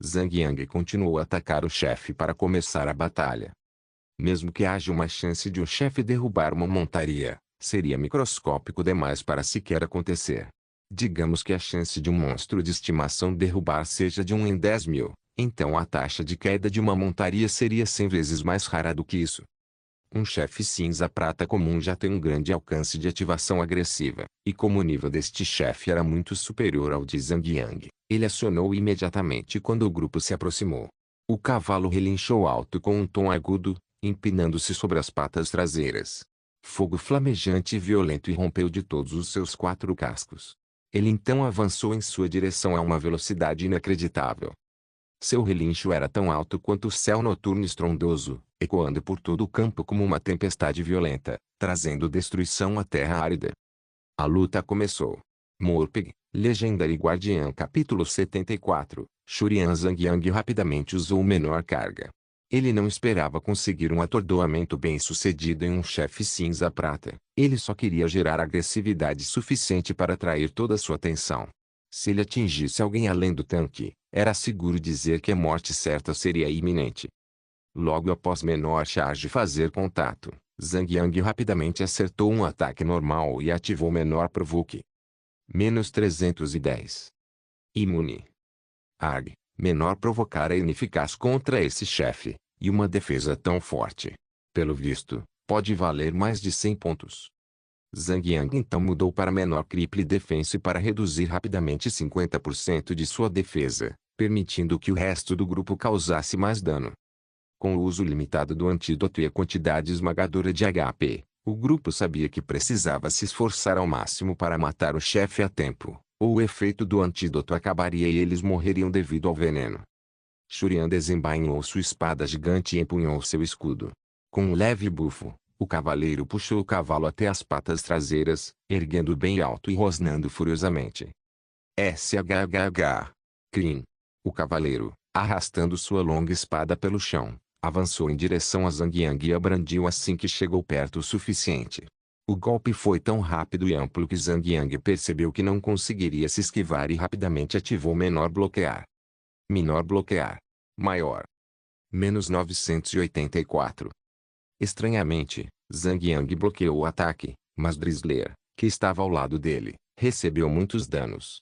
S1: Zhang Yang continuou a atacar o chefe para começar a batalha. Mesmo que haja uma chance de um chefe derrubar uma montaria, seria microscópico demais para sequer acontecer. Digamos que a chance de um monstro de estimação derrubar seja de 1 em 10.000, então a taxa de queda de uma montaria seria 100 vezes mais rara do que isso. Um chefe cinza-prata comum já tem um grande alcance de ativação agressiva, e como o nível deste chefe era muito superior ao de Zhang Yang, ele acionou imediatamente quando o grupo se aproximou. O cavalo relinchou alto com um tom agudo, empinando-se sobre as patas traseiras. Fogo flamejante e violento irrompeu de todos os seus 4 cascos. Ele então avançou em sua direção a uma velocidade inacreditável. Seu relincho era tão alto quanto o céu noturno estrondoso, ecoando por todo o campo como uma tempestade violenta, trazendo destruição à terra árida. A luta começou. Morpeg, Legendary Guardiã capítulo 74, Shurian Zhang Yang rapidamente usou menor carga. Ele não esperava conseguir um atordoamento bem-sucedido em um chefe cinza-prata. Ele só queria gerar agressividade suficiente para atrair toda a sua atenção. Se ele atingisse alguém além do tanque, era seguro dizer que a morte certa seria iminente. Logo após menor charge fazer contato, Zhang Yang rapidamente acertou um ataque normal e ativou menor provoke. -310. Imune. Arg. Menor provocar é ineficaz contra esse chefe, e uma defesa tão forte. Pelo visto, pode valer mais de 100 pontos. Zhang Yang então mudou para menor cripple defense para reduzir rapidamente 50% de sua defesa, permitindo que o resto do grupo causasse mais dano. Com o uso limitado do antídoto e a quantidade esmagadora de HP, o grupo sabia que precisava se esforçar ao máximo para matar o chefe a tempo, ou o efeito do antídoto acabaria e eles morreriam devido ao veneno. Shurian desembainhou sua espada gigante e empunhou seu escudo. Com um leve bufo, o cavaleiro puxou o cavalo até as patas traseiras, erguendo bem alto e rosnando furiosamente. SHHH. Crin. O cavaleiro, arrastando sua longa espada pelo chão, avançou em direção a Zhang Yang e a brandiu assim que chegou perto o suficiente. O golpe foi tão rápido e amplo que Zhang Yang percebeu que não conseguiria se esquivar e rapidamente ativou menor bloquear. Menor bloquear. Maior. -984. Estranhamente, Zhang Yang bloqueou o ataque, mas Drizzler, que estava ao lado dele, recebeu muitos danos.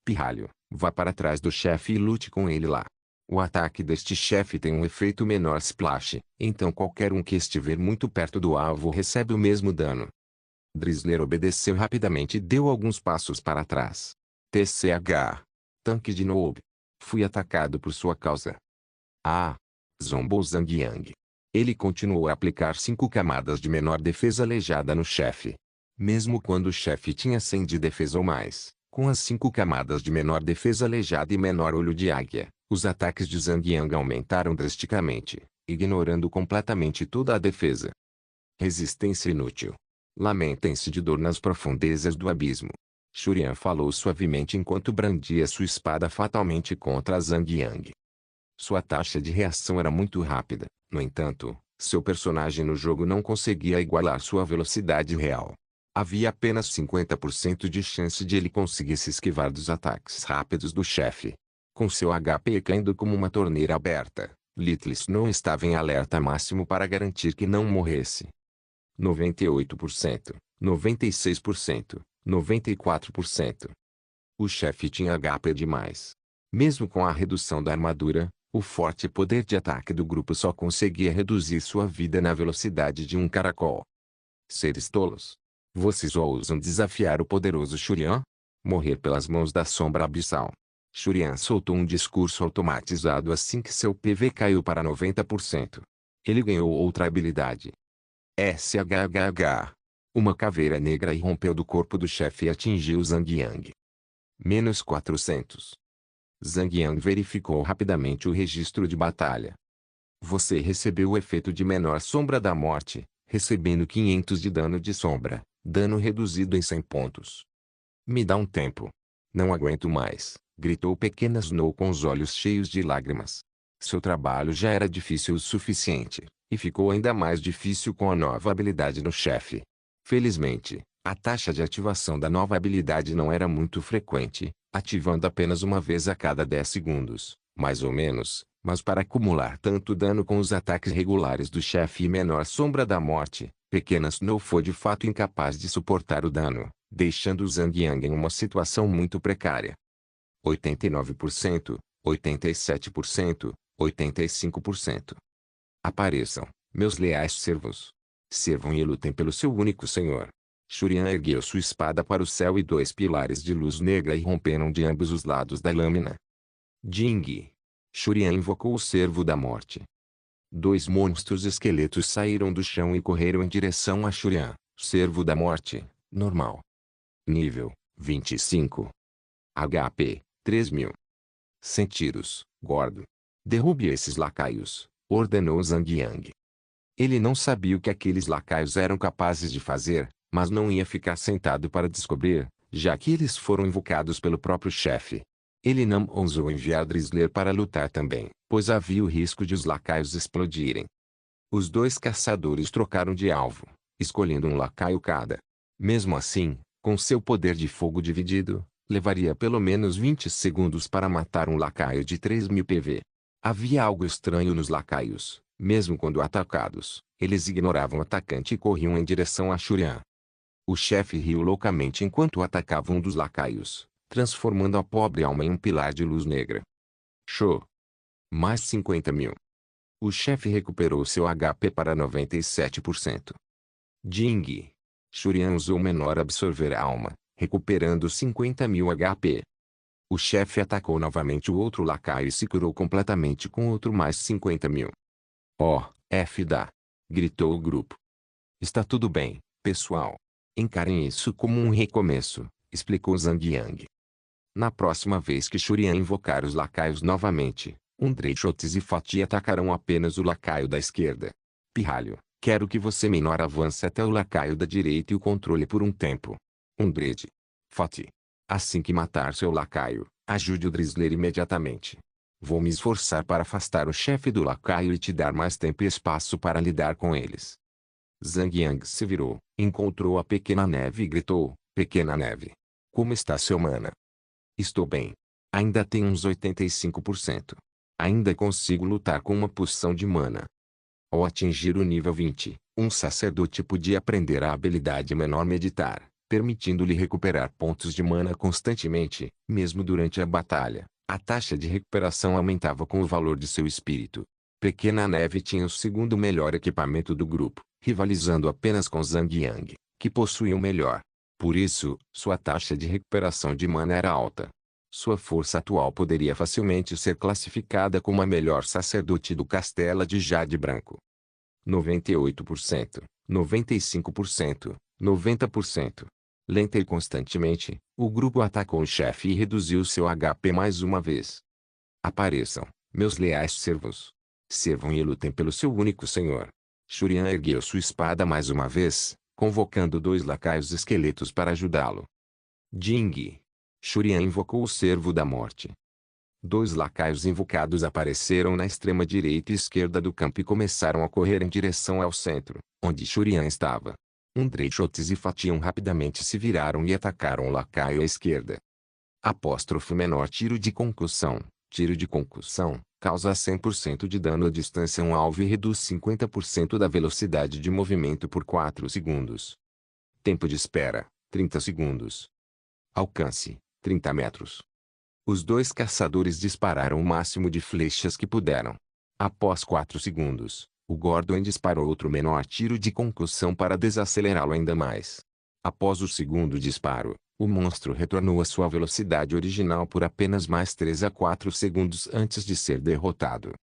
S1: Pirralho, vá para trás do chefe e lute com ele lá. O ataque deste chefe tem um efeito menor splash, então qualquer um que estiver muito perto do alvo recebe o mesmo dano. Drizzler obedeceu rapidamente e deu alguns passos para trás. TCH. Tanque de noob. Fui atacado por sua causa. Ah! Zombou Zhang Yang. Ele continuou a aplicar 5 camadas de menor defesa aleijada no chefe. Mesmo quando o chefe tinha 100 de defesa ou mais, com as 5 camadas de menor defesa aleijada e menor olho de águia, os ataques de Zhang Yang aumentaram drasticamente, ignorando completamente toda a defesa. Resistência inútil. Lamentem-se de dor nas profundezas do abismo. Shurian falou suavemente enquanto brandia sua espada fatalmente contra Zhang Yang. Sua taxa de reação era muito rápida, no entanto, seu personagem no jogo não conseguia igualar sua velocidade real. Havia apenas 50% de chance de ele conseguir se esquivar dos ataques rápidos do chefe. Com seu HP caindo como uma torneira aberta, Littles não estava em alerta máximo para garantir que não morresse. 98%, 96%, 94%. O chefe tinha HP demais. Mesmo com a redução da armadura, o forte poder de ataque do grupo só conseguia reduzir sua vida na velocidade de um caracol. Seres tolos. Vocês ousam desafiar o poderoso Shurian? Morrer pelas mãos da sombra abissal. Shurian soltou um discurso automatizado assim que seu PV caiu para 90%. Ele ganhou outra habilidade. SHHH. Uma caveira negra irrompeu do corpo do chefe e atingiu Zhang Yang. -400. Zhang Yang verificou rapidamente o registro de batalha. Você recebeu o efeito de menor sombra da morte, recebendo 500 de dano de sombra, dano reduzido em 100 pontos. Me dá um tempo. Não aguento mais, gritou Pequena Snow com os olhos cheios de lágrimas. Seu trabalho já era difícil o suficiente, e ficou ainda mais difícil com a nova habilidade no chefe. Felizmente, a taxa de ativação da nova habilidade não era muito frequente, ativando apenas uma vez a cada 10 segundos, mais ou menos, mas para acumular tanto dano com os ataques regulares do chefe e menor sombra da morte, Pequena Snow foi de fato incapaz de suportar o dano, deixando Zhang Yang em uma situação muito precária. 89%, 87%, 85%. Apareçam, meus leais servos. Servam e lutem pelo seu único senhor. Shurian ergueu sua espada para o céu e dois pilares de luz negra irromperam de ambos os lados da lâmina. Jing. Shurian invocou o servo da morte. Dois monstros esqueletos saíram do chão e correram em direção a Shurian, servo da morte, normal. Nível, 25. HP, 3.000. 100 tiros, gordo. Derrube esses lacaios, ordenou Zhang Yang. Ele não sabia o que aqueles lacaios eram capazes de fazer, mas não ia ficar sentado para descobrir, já que eles foram invocados pelo próprio chefe. Ele não ousou enviar Drizzler para lutar também, pois havia o risco de os lacaios explodirem. Os dois caçadores trocaram de alvo, escolhendo um lacaio cada. Mesmo assim, com seu poder de fogo dividido, levaria pelo menos 20 segundos para matar um lacaio de 3.000 PV. Havia algo estranho nos lacaios, mesmo quando atacados, eles ignoravam o atacante e corriam em direção a Shurian. O chefe riu loucamente enquanto atacava um dos lacaios, transformando a pobre alma em um pilar de luz negra. Show! Mais 50.000. O chefe recuperou seu HP para 97%. Jing. Shurian usou menor absorver a alma, recuperando 50.000 HP. O chefe atacou novamente o outro lacaio e se curou completamente com outro mais 50.000. Oh, F da! Gritou o grupo. Está tudo bem, pessoal. Encarem isso como um recomeço, explicou Zhang Yang. Na próxima vez que Shurian invocar os lacaios novamente, Undreichotes e Fati atacarão apenas o lacaio da esquerda. Pirralho, quero que você menor avance até o lacaio da direita e o controle por um tempo. Undred. Fati. Assim que matar seu lacaio, ajude o Drizzler imediatamente. Vou me esforçar para afastar o chefe do lacaio e te dar mais tempo e espaço para lidar com eles. Zhang Yang se virou, encontrou a Pequena Neve e gritou, Pequena Neve. Como está seu mana? Estou bem. Ainda tenho uns 85%. Ainda consigo lutar com uma poção de mana. Ao atingir o nível 20, um sacerdote podia aprender a habilidade menor meditar, permitindo-lhe recuperar pontos de mana constantemente, mesmo durante a batalha. A taxa de recuperação aumentava com o valor de seu espírito. Pequena Neve tinha o segundo melhor equipamento do grupo, rivalizando apenas com Zhang Yang, que possuía o melhor. Por isso, sua taxa de recuperação de mana era alta. Sua força atual poderia facilmente ser classificada como a melhor sacerdote do Castelo de Jade Branco. 98%, 95%, 90%. Lenta e constantemente, o grupo atacou o chefe e reduziu seu HP mais uma vez. Apareçam, meus leais servos. Servam e lutem pelo seu único senhor. Shurian ergueu sua espada mais uma vez, convocando dois lacaios esqueletos para ajudá-lo. Jing. Shurian invocou o servo da morte. Dois lacaios invocados apareceram na extrema direita e esquerda do campo e começaram a correr em direção ao centro, onde Shurian estava. Undreichotes e Fatiam rapidamente se viraram e atacaram o lacaio à esquerda. Apóstrofe menor tiro de concussão. Tiro de concussão, causa 100% de dano à distância a um alvo e reduz 50% da velocidade de movimento por 4 segundos. Tempo de espera, 30 segundos. Alcance, 30 metros. Os dois caçadores dispararam o máximo de flechas que puderam. Após 4 segundos, o Gordon disparou outro menor tiro de concussão para desacelerá-lo ainda mais. Após o segundo disparo, o monstro retornou à sua velocidade original por apenas mais 3 a 4 segundos antes de ser derrotado.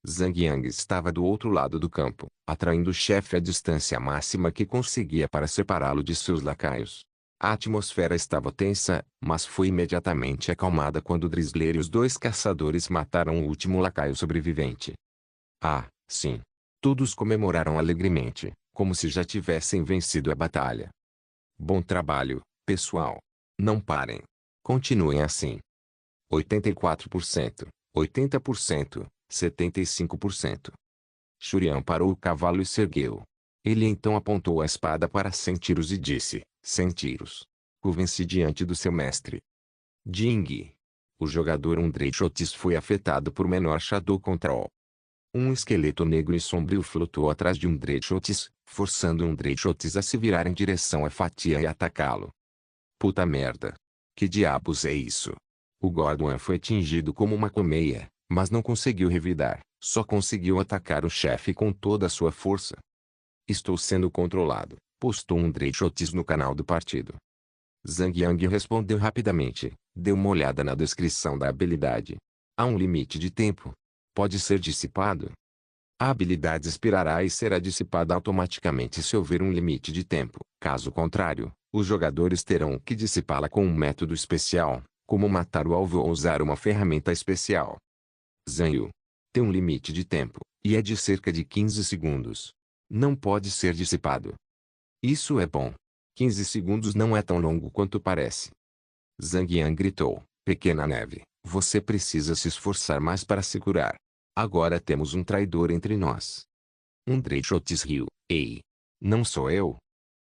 S1: Zhang Yang estava do outro lado do campo, atraindo o chefe à distância máxima que conseguia para separá-lo de seus lacaios. A atmosfera estava tensa, mas foi imediatamente acalmada quando Drizzler e os dois caçadores mataram o último lacaio sobrevivente. Ah, sim. Todos comemoraram alegremente, como se já tivessem vencido a batalha. Bom trabalho, pessoal. Não parem. Continuem assim. 84%, 80%, 75%. Shurian parou o cavalo e se ergueu. Ele então apontou a espada para 100 tiros e disse, 100 tiros. Curvem-se diante do seu mestre. Ding. O jogador Undreichotis foi afetado por menor Shadow Control. Um esqueleto negro e sombrio flutuou atrás de Undreichotis, forçando Undreichotis a se virar em direção à fatia e atacá-lo. Puta merda. Que diabos é isso? O Godwin foi atingido como uma colmeia, mas não conseguiu revidar, só conseguiu atacar o chefe com toda a sua força. Estou sendo controlado, postou Undreichotis no canal do partido. Zhang Yang respondeu rapidamente, deu uma olhada na descrição da habilidade. Há um limite de tempo. Pode ser dissipado. A habilidade expirará e será dissipada automaticamente se houver um limite de tempo. Caso contrário, os jogadores terão que dissipá-la com um método especial, como matar o alvo ou usar uma ferramenta especial. Zhang Yu. Tem um limite de tempo, e é de cerca de 15 segundos. Não pode ser dissipado. Isso é bom. 15 segundos não é tão longo quanto parece. Zhang Yang gritou, pequena neve, você precisa se esforçar mais para segurar. Agora temos um traidor entre nós. Undreichotis riu, ei. Não sou eu?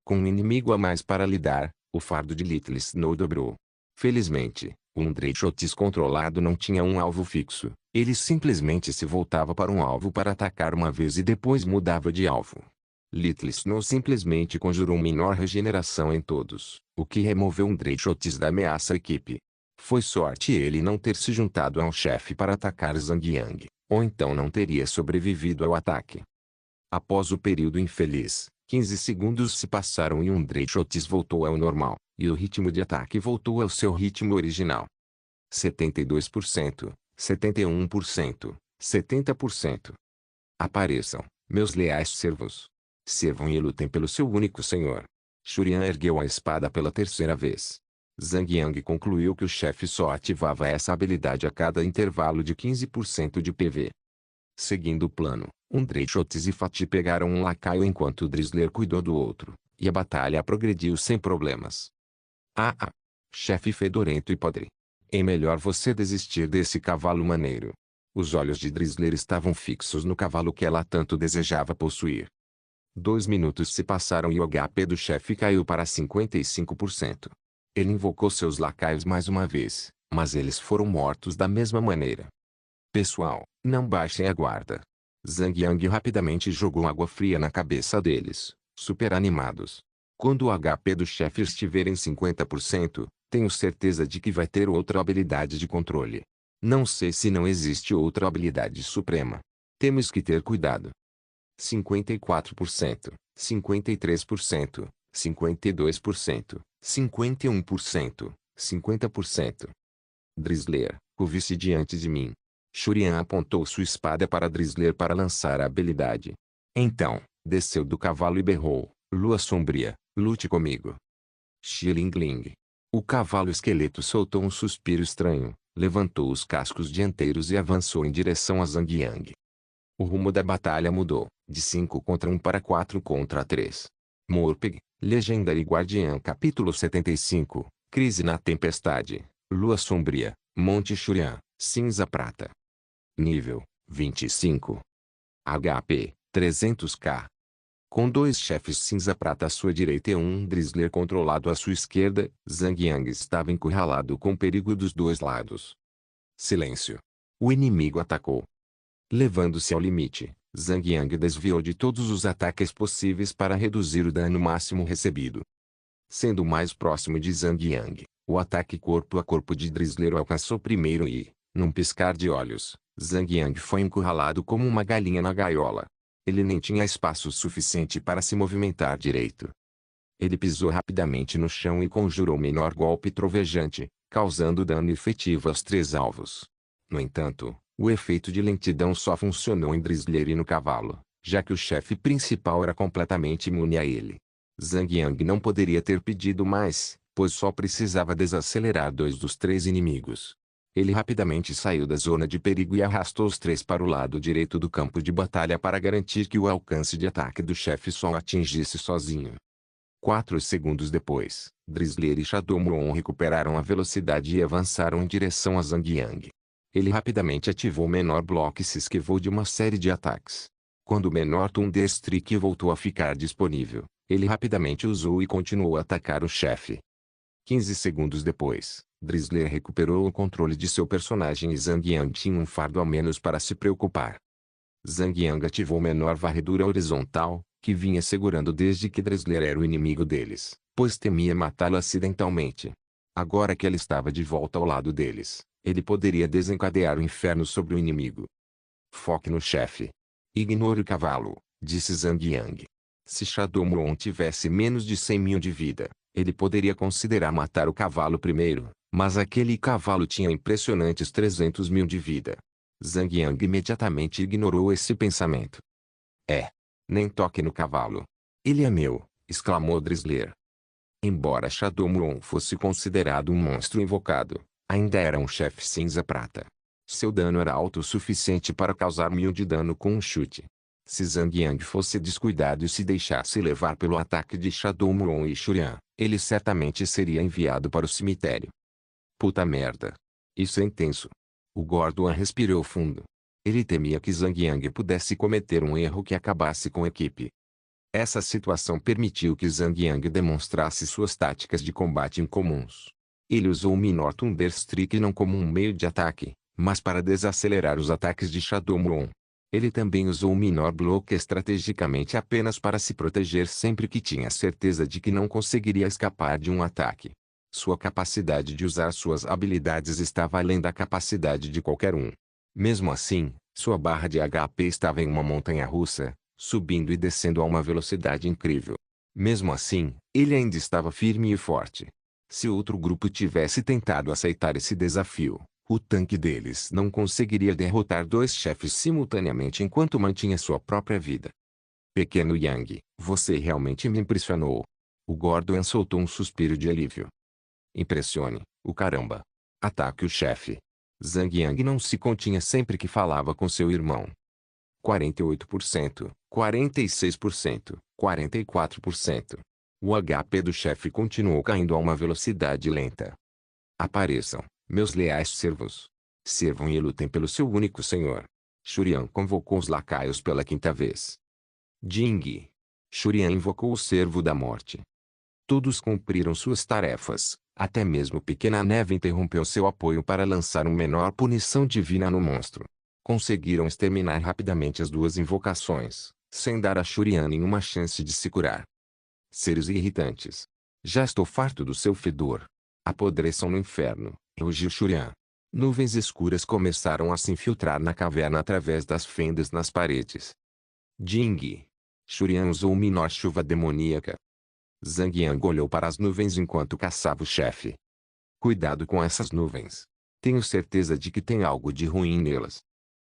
S1: Com um inimigo a mais para lidar, o fardo de Little Snow dobrou. Felizmente, o Undreichotis controlado não tinha um alvo fixo, ele simplesmente se voltava para um alvo para atacar uma vez e depois mudava de alvo. Little Snow simplesmente conjurou menor regeneração em todos, o que removeu Undreichotis da ameaça à equipe. Foi sorte ele não ter se juntado ao chefe para atacar Zhang Yang, ou então não teria sobrevivido ao ataque. Após o período infeliz, 15 segundos se passaram e Undreichotis voltou ao normal, e o ritmo de ataque voltou ao seu ritmo original. 72%, 71%, 70%. Apareçam, meus leais servos. Servam e lutem pelo seu único senhor. Shurian ergueu a espada pela terceira vez. Zhang Yang concluiu que o chefe só ativava essa habilidade a cada intervalo de 15% de PV. Seguindo o plano, Undreichotis e Fatih pegaram um lacaio enquanto Drizzler cuidou do outro, e a batalha progrediu sem problemas. Chefe fedorento e podre. É melhor você desistir desse cavalo maneiro. Os olhos de Drizzler estavam fixos no cavalo que ela tanto desejava possuir. 2 minutos se passaram e o HP do chefe caiu para 55%. Ele invocou seus lacaios mais uma vez, mas eles foram mortos da mesma maneira. Pessoal, não baixem a guarda. Zhang Yang rapidamente jogou água fria na cabeça deles, super animados. Quando o HP do chefe estiver em 50%, tenho certeza de que vai ter outra habilidade de controle. Não sei se não existe outra habilidade suprema. Temos que ter cuidado. 54%, 53%, 52%, 51%, 50%. Drizzler, curve-se diante de mim. Shurian apontou sua espada para Drizzler para lançar a habilidade. Então, desceu do cavalo e berrou, Lua Sombria, lute comigo. Xilingling. O cavalo esqueleto soltou um suspiro estranho, levantou os cascos dianteiros e avançou em direção a Zhang Yang. O rumo da batalha mudou, de 5 contra 1 para 4 contra 3. Morpeg, Legendary Guardian Capítulo 75, Crise na Tempestade, Lua Sombria, Monte Shurian, Cinza Prata. Nível, 25. HP, 300k. Com 2 chefes cinza prata à sua direita e um Drizzler controlado à sua esquerda, Zhang Yang estava encurralado com perigo dos dois lados. Silêncio. O inimigo atacou. Levando-se ao limite, Zhang Yang desviou de todos os ataques possíveis para reduzir o dano máximo recebido. Sendo mais próximo de Zhang Yang, o ataque corpo a corpo de Drizzler o alcançou primeiro e, num piscar de olhos, Zhang Yang foi encurralado como uma galinha na gaiola. Ele nem tinha espaço suficiente para se movimentar direito. Ele pisou rapidamente no chão e conjurou o menor golpe trovejante, causando dano efetivo aos 3 alvos. No entanto, o efeito de lentidão só funcionou em Drizzler e no cavalo, já que o chefe principal era completamente imune a ele. Zhang Yang não poderia ter pedido mais, pois só precisava desacelerar 2 dos 3 inimigos. Ele rapidamente saiu da zona de perigo e arrastou os 3 para o lado direito do campo de batalha para garantir que o alcance de ataque do chefe só o atingisse sozinho. 4 segundos depois, Drizzler e Shadow Moon recuperaram a velocidade e avançaram em direção a Zhang Yang. Ele rapidamente ativou o menor bloco e se esquivou de uma série de ataques. Quando o menor Thunder Streak voltou a ficar disponível, ele rapidamente usou e continuou a atacar o chefe. 15 segundos depois, Drizzler recuperou o controle de seu personagem e Zhang Yang tinha um fardo a menos para se preocupar. Zhang Yang ativou menor varredura horizontal, que vinha segurando desde que Drizzler era o inimigo deles, pois temia matá-lo acidentalmente. Agora que ele estava de volta ao lado deles, ele poderia desencadear o inferno sobre o inimigo. Foque no chefe. Ignore o cavalo, disse Zhang Yang. Se Shadow Moon tivesse menos de 100 mil de vida, ele poderia considerar matar o cavalo primeiro, mas aquele cavalo tinha impressionantes 300 mil de vida. Zhang Yang imediatamente ignorou esse pensamento. Nem toque no cavalo. Ele é meu, exclamou Drizzler. Embora Shadow Moon fosse considerado um monstro invocado, ainda era um chefe cinza-prata. Seu dano era alto o suficiente para causar 1000 de dano com um chute. Se Zhang Yang fosse descuidado e se deixasse levar pelo ataque de Shadow Moon e Shurian, ele certamente seria enviado para o cemitério. Puta merda. Isso é intenso. O Gorduan respirou fundo. Ele temia que Zhang Yang pudesse cometer um erro que acabasse com a equipe. Essa situação permitiu que Zhang Yang demonstrasse suas táticas de combate incomuns. Ele usou o Minor Thunder Streak não como um meio de ataque, mas para desacelerar os ataques de Shadow Moon. Ele também usou o Minor Block estrategicamente apenas para se proteger sempre que tinha certeza de que não conseguiria escapar de um ataque. Sua capacidade de usar suas habilidades estava além da capacidade de qualquer um. Mesmo assim, sua barra de HP estava em uma montanha-russa, subindo e descendo a uma velocidade incrível. Mesmo assim, ele ainda estava firme e forte. Se outro grupo tivesse tentado aceitar esse desafio, o tanque deles não conseguiria derrotar 2 chefes simultaneamente enquanto mantinha sua própria vida. Pequeno Yang, você realmente me impressionou. O Gorduan soltou um suspiro de alívio. Impressione, o caramba. Ataque o chefe. Zhang Yang não se continha sempre que falava com seu irmão. 48%, 46%, 44%. O HP do chefe continuou caindo a uma velocidade lenta. Apareçam, meus leais servos. Servam e lutem pelo seu único senhor. Shurian convocou os lacaios pela 5ª vez. Jing. Shurian invocou o servo da morte. Todos cumpriram suas tarefas, até mesmo Pequena Neve interrompeu seu apoio para lançar uma menor punição divina no monstro. Conseguiram exterminar rapidamente as 2 invocações, sem dar a Shurian nenhuma chance de se curar. Seres irritantes. Já estou farto do seu fedor. Apodreçam no inferno, rugiu Shurian. Nuvens escuras começaram a se infiltrar na caverna através das fendas nas paredes. Jing. Shurian usou o Minor Chuva Demoníaca. Zhang Yang olhou para as nuvens enquanto caçava o chefe. Cuidado com essas nuvens. Tenho certeza de que tem algo de ruim nelas.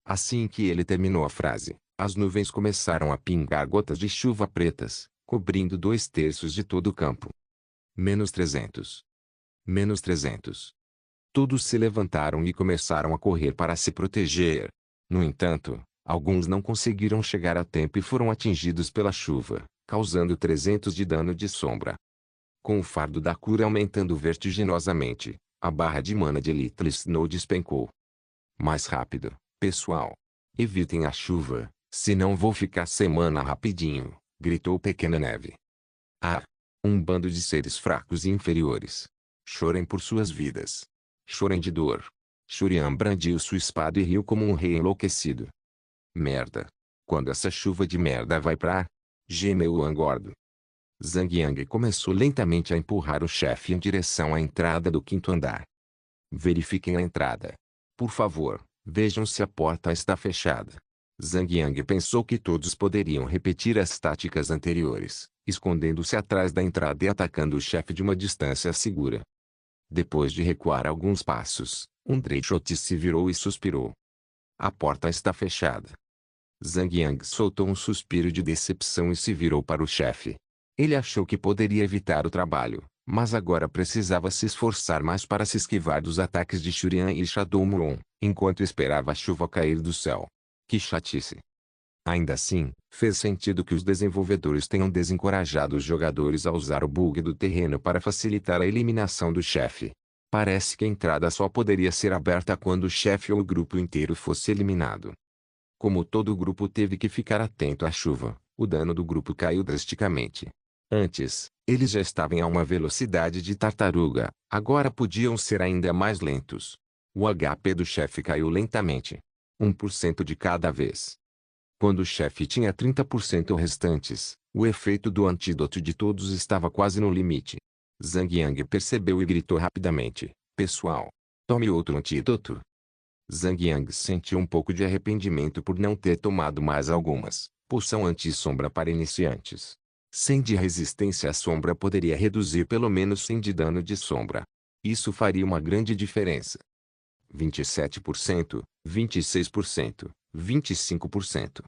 S1: Assim que ele terminou a frase, as nuvens começaram a pingar gotas de chuva pretas, cobrindo 2/3 de todo o campo. -300. -300. Todos se levantaram e começaram a correr para se proteger. No entanto, alguns não conseguiram chegar a tempo e foram atingidos pela chuva, causando 300 de dano de sombra. Com o fardo da cura aumentando vertiginosamente, a barra de mana de Little Snow despencou. Mais rápido, pessoal. Evitem a chuva, senão vou ficar sem mana rapidinho, gritou Pequena Neve. Ah! Um bando de seres fracos e inferiores. Chorem por suas vidas. Chorem de dor. Shurian brandiu sua espada e riu como um rei enlouquecido. Merda. Quando essa chuva de merda vai pra... gemeu o Angordo. Zhang Yang começou lentamente a empurrar o chefe em direção à entrada do 5º andar. Verifiquem a entrada. Por favor, vejam se a porta está fechada. Zhang Yang pensou que todos poderiam repetir as táticas anteriores, escondendo-se atrás da entrada e atacando o chefe de uma distância segura. Depois de recuar alguns passos, um Dreyshot se virou e suspirou. A porta está fechada. Zhang Yang soltou um suspiro de decepção e se virou para o chefe. Ele achou que poderia evitar o trabalho, mas agora precisava se esforçar mais para se esquivar dos ataques de Shurian e Shadow Moon, enquanto esperava a chuva cair do céu. Que chatice! Ainda assim, fez sentido que os desenvolvedores tenham desencorajado os jogadores a usar o bug do terreno para facilitar a eliminação do chefe. Parece que a entrada só poderia ser aberta quando o chefe ou o grupo inteiro fosse eliminado. Como todo o grupo teve que ficar atento à chuva, o dano do grupo caiu drasticamente. Antes, eles já estavam a uma velocidade de tartaruga, agora podiam ser ainda mais lentos. O HP do chefe caiu lentamente. 1% de cada vez. Quando o chefe tinha 30% restantes, o efeito do antídoto de todos estava quase no limite. Zhang Yang percebeu e gritou rapidamente: pessoal, tome outro antídoto. Zhang Yang sentiu um pouco de arrependimento por não ter tomado mais algumas. Poção anti-sombra para iniciantes. 100 de resistência à sombra poderia reduzir pelo menos 100 de dano de sombra. Isso faria uma grande diferença. 27%, 26%, 25%.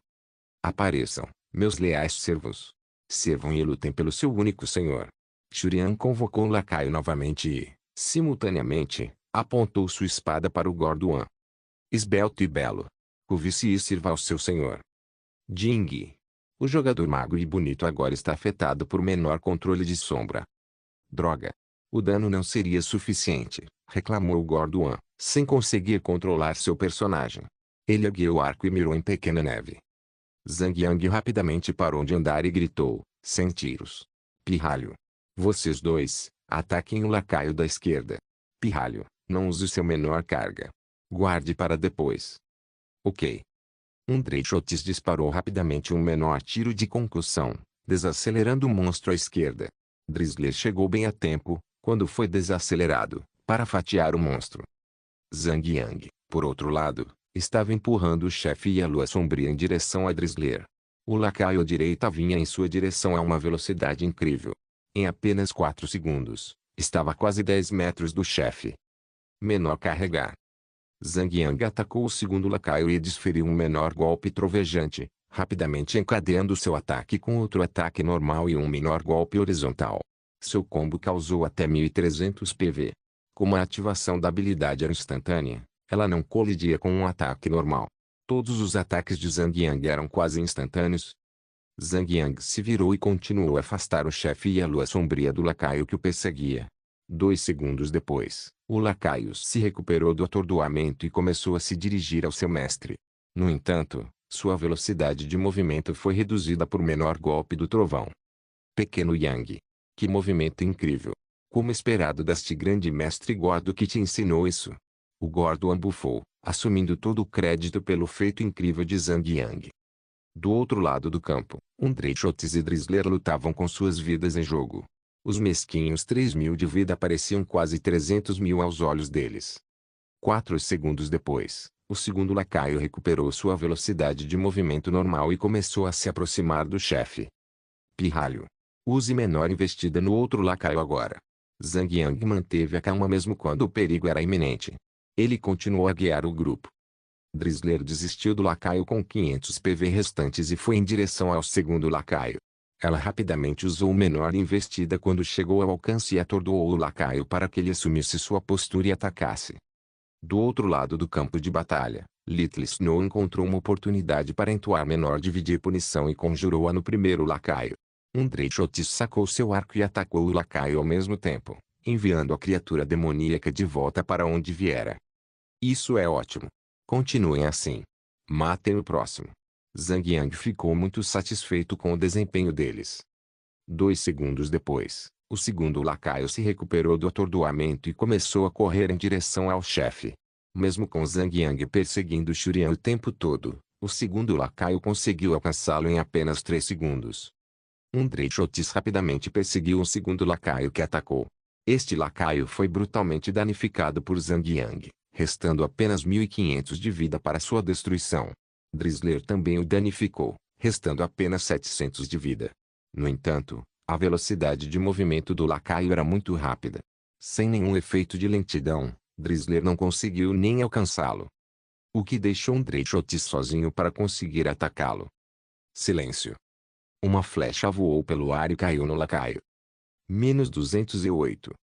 S1: Apareçam, meus leais servos. Servam e lutem pelo seu único senhor. Shurian convocou o lacaio novamente e, simultaneamente, apontou sua espada para o Gorduan. Esbelto e belo. Curve-se e sirva ao seu senhor. Jing. O jogador magro e bonito agora está afetado por menor controle de sombra. Droga. O dano não seria suficiente, reclamou o Gorduan, sem conseguir controlar seu personagem. Ele ergueu o arco e mirou em pequena neve. Zhang Yang rapidamente parou de andar e gritou, sem tiros. Pirralho. Vocês dois, ataquem o lacaio da esquerda. Pirralho, não use seu menor carga. Guarde para depois. Ok. Dreychotis disparou rapidamente um menor tiro de concussão, desacelerando o monstro à esquerda. Drizzler chegou bem a tempo, quando foi desacelerado, para fatiar o monstro. Zhang Yang, por outro lado, estava empurrando o chefe e a lua sombria em direção a Drizzler. O lacaio à direita vinha em sua direção a uma velocidade incrível. Em apenas 4 segundos, estava a quase 10 metros do chefe. Menor carregar. Zhang Yang atacou o segundo lacaio e desferiu um menor golpe trovejante, rapidamente encadeando seu ataque com outro ataque normal e um menor golpe horizontal. Seu combo causou até 1300 PV. Como a ativação da habilidade era instantânea, ela não colidia com um ataque normal. Todos os ataques de Zhang Yang eram quase instantâneos. Zhang Yang se virou e continuou a afastar o chefe e a lua sombria do lacaio que o perseguia. 2 segundos depois, o lacaio se recuperou do atordoamento e começou a se dirigir ao seu mestre. No entanto, sua velocidade de movimento foi reduzida por menor golpe do trovão. Pequeno Yang. Que movimento incrível! Como esperado deste grande mestre gordo que te ensinou isso. O gordo bufou, assumindo todo o crédito pelo feito incrível de Zhang Yang. Do outro lado do campo, Dreychotis e Drizzler lutavam com suas vidas em jogo. Os mesquinhos 3.000 de vida pareciam quase 300.000 aos olhos deles. 4 segundos depois, o segundo lacaio recuperou sua velocidade de movimento normal e começou a se aproximar do chefe. Pirralho. Use menor investida no outro lacaio agora. Zhang Yang manteve a calma mesmo quando o perigo era iminente. Ele continuou a guiar o grupo. Drizzler desistiu do lacaio com 500 PV restantes e foi em direção ao segundo lacaio. Ela rapidamente usou menor investida quando chegou ao alcance e atordoou o lacaio para que ele assumisse sua postura e atacasse. Do outro lado do campo de batalha, Little Snow encontrou uma oportunidade para entoar menor dividir punição e conjurou-a no primeiro lacaio. Dreychotis sacou seu arco e atacou o lacaio ao mesmo tempo, enviando a criatura demoníaca de volta para onde viera. Isso é ótimo. Continuem assim. Matem o próximo. Zhang Yang ficou muito satisfeito com o desempenho deles. 2 segundos depois, o segundo lacaio se recuperou do atordoamento e começou a correr em direção ao chefe. Mesmo com Zhang Yang perseguindo Shurian o tempo todo, o segundo lacaio conseguiu alcançá-lo em apenas 3 segundos. Dreychotis rapidamente perseguiu o segundo lacaio que atacou. Este lacaio foi brutalmente danificado por Zhang Yang, restando apenas 1.500 de vida para sua destruição. Drizzler também o danificou, restando apenas 700 de vida. No entanto, a velocidade de movimento do lacaio era muito rápida. Sem nenhum efeito de lentidão, Drizzler não conseguiu nem alcançá-lo. O que deixou Dreychotis sozinho para conseguir atacá-lo. Silêncio. Uma flecha voou pelo ar e caiu no lacaio. Menos 208.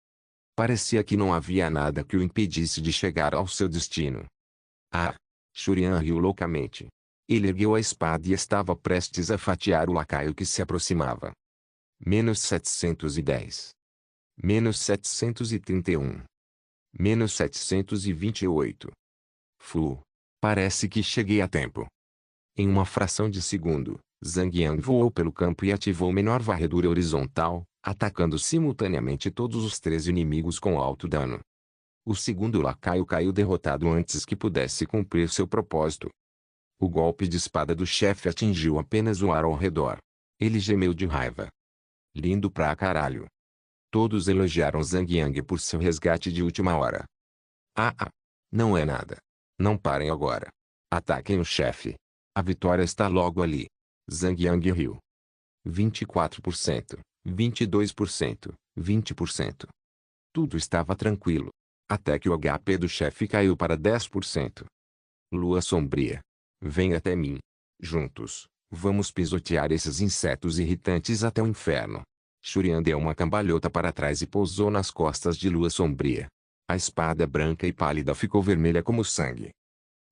S1: Parecia que não havia nada que o impedisse de chegar ao seu destino. Ah! Shurian riu loucamente. Ele ergueu a espada e estava prestes a fatiar o lacaio que se aproximava. Menos 710. Menos 731. Menos 728. Fu. Parece que cheguei a tempo. Em uma fração de segundo, Zhang Yang voou pelo campo e ativou menor varredura horizontal, atacando simultaneamente todos os 3 inimigos com alto dano. O segundo lacaio caiu derrotado antes que pudesse cumprir seu propósito. O golpe de espada do chefe atingiu apenas o ar ao redor. Ele gemeu de raiva. Lindo pra caralho. Todos elogiaram Zhang Yang por seu resgate de última hora. Ah! Não é nada. Não parem agora. Ataquem o chefe. A vitória está logo ali. Zhang Yang riu. 24%, 22%, 20%. Tudo estava tranquilo. Até que o HP do chefe caiu para 10%. Lua sombria. Vem até mim. Juntos, vamos pisotear esses insetos irritantes até o inferno. Shurian deu uma cambalhota para trás e pousou nas costas de Lua sombria. A espada branca e pálida ficou vermelha como sangue.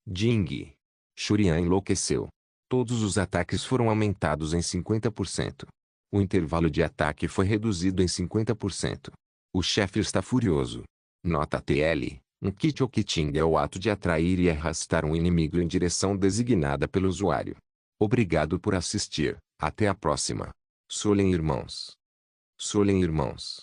S1: Ding! Shurian enlouqueceu. Todos os ataques foram aumentados em 50%. O intervalo de ataque foi reduzido em 50%. O chefe está furioso. Nota TL. Um kit ou kitting é o ato de atrair e arrastar um inimigo em direção designada pelo usuário. Obrigado por assistir. Até a próxima. Solen Irmãos. Solen Irmãos.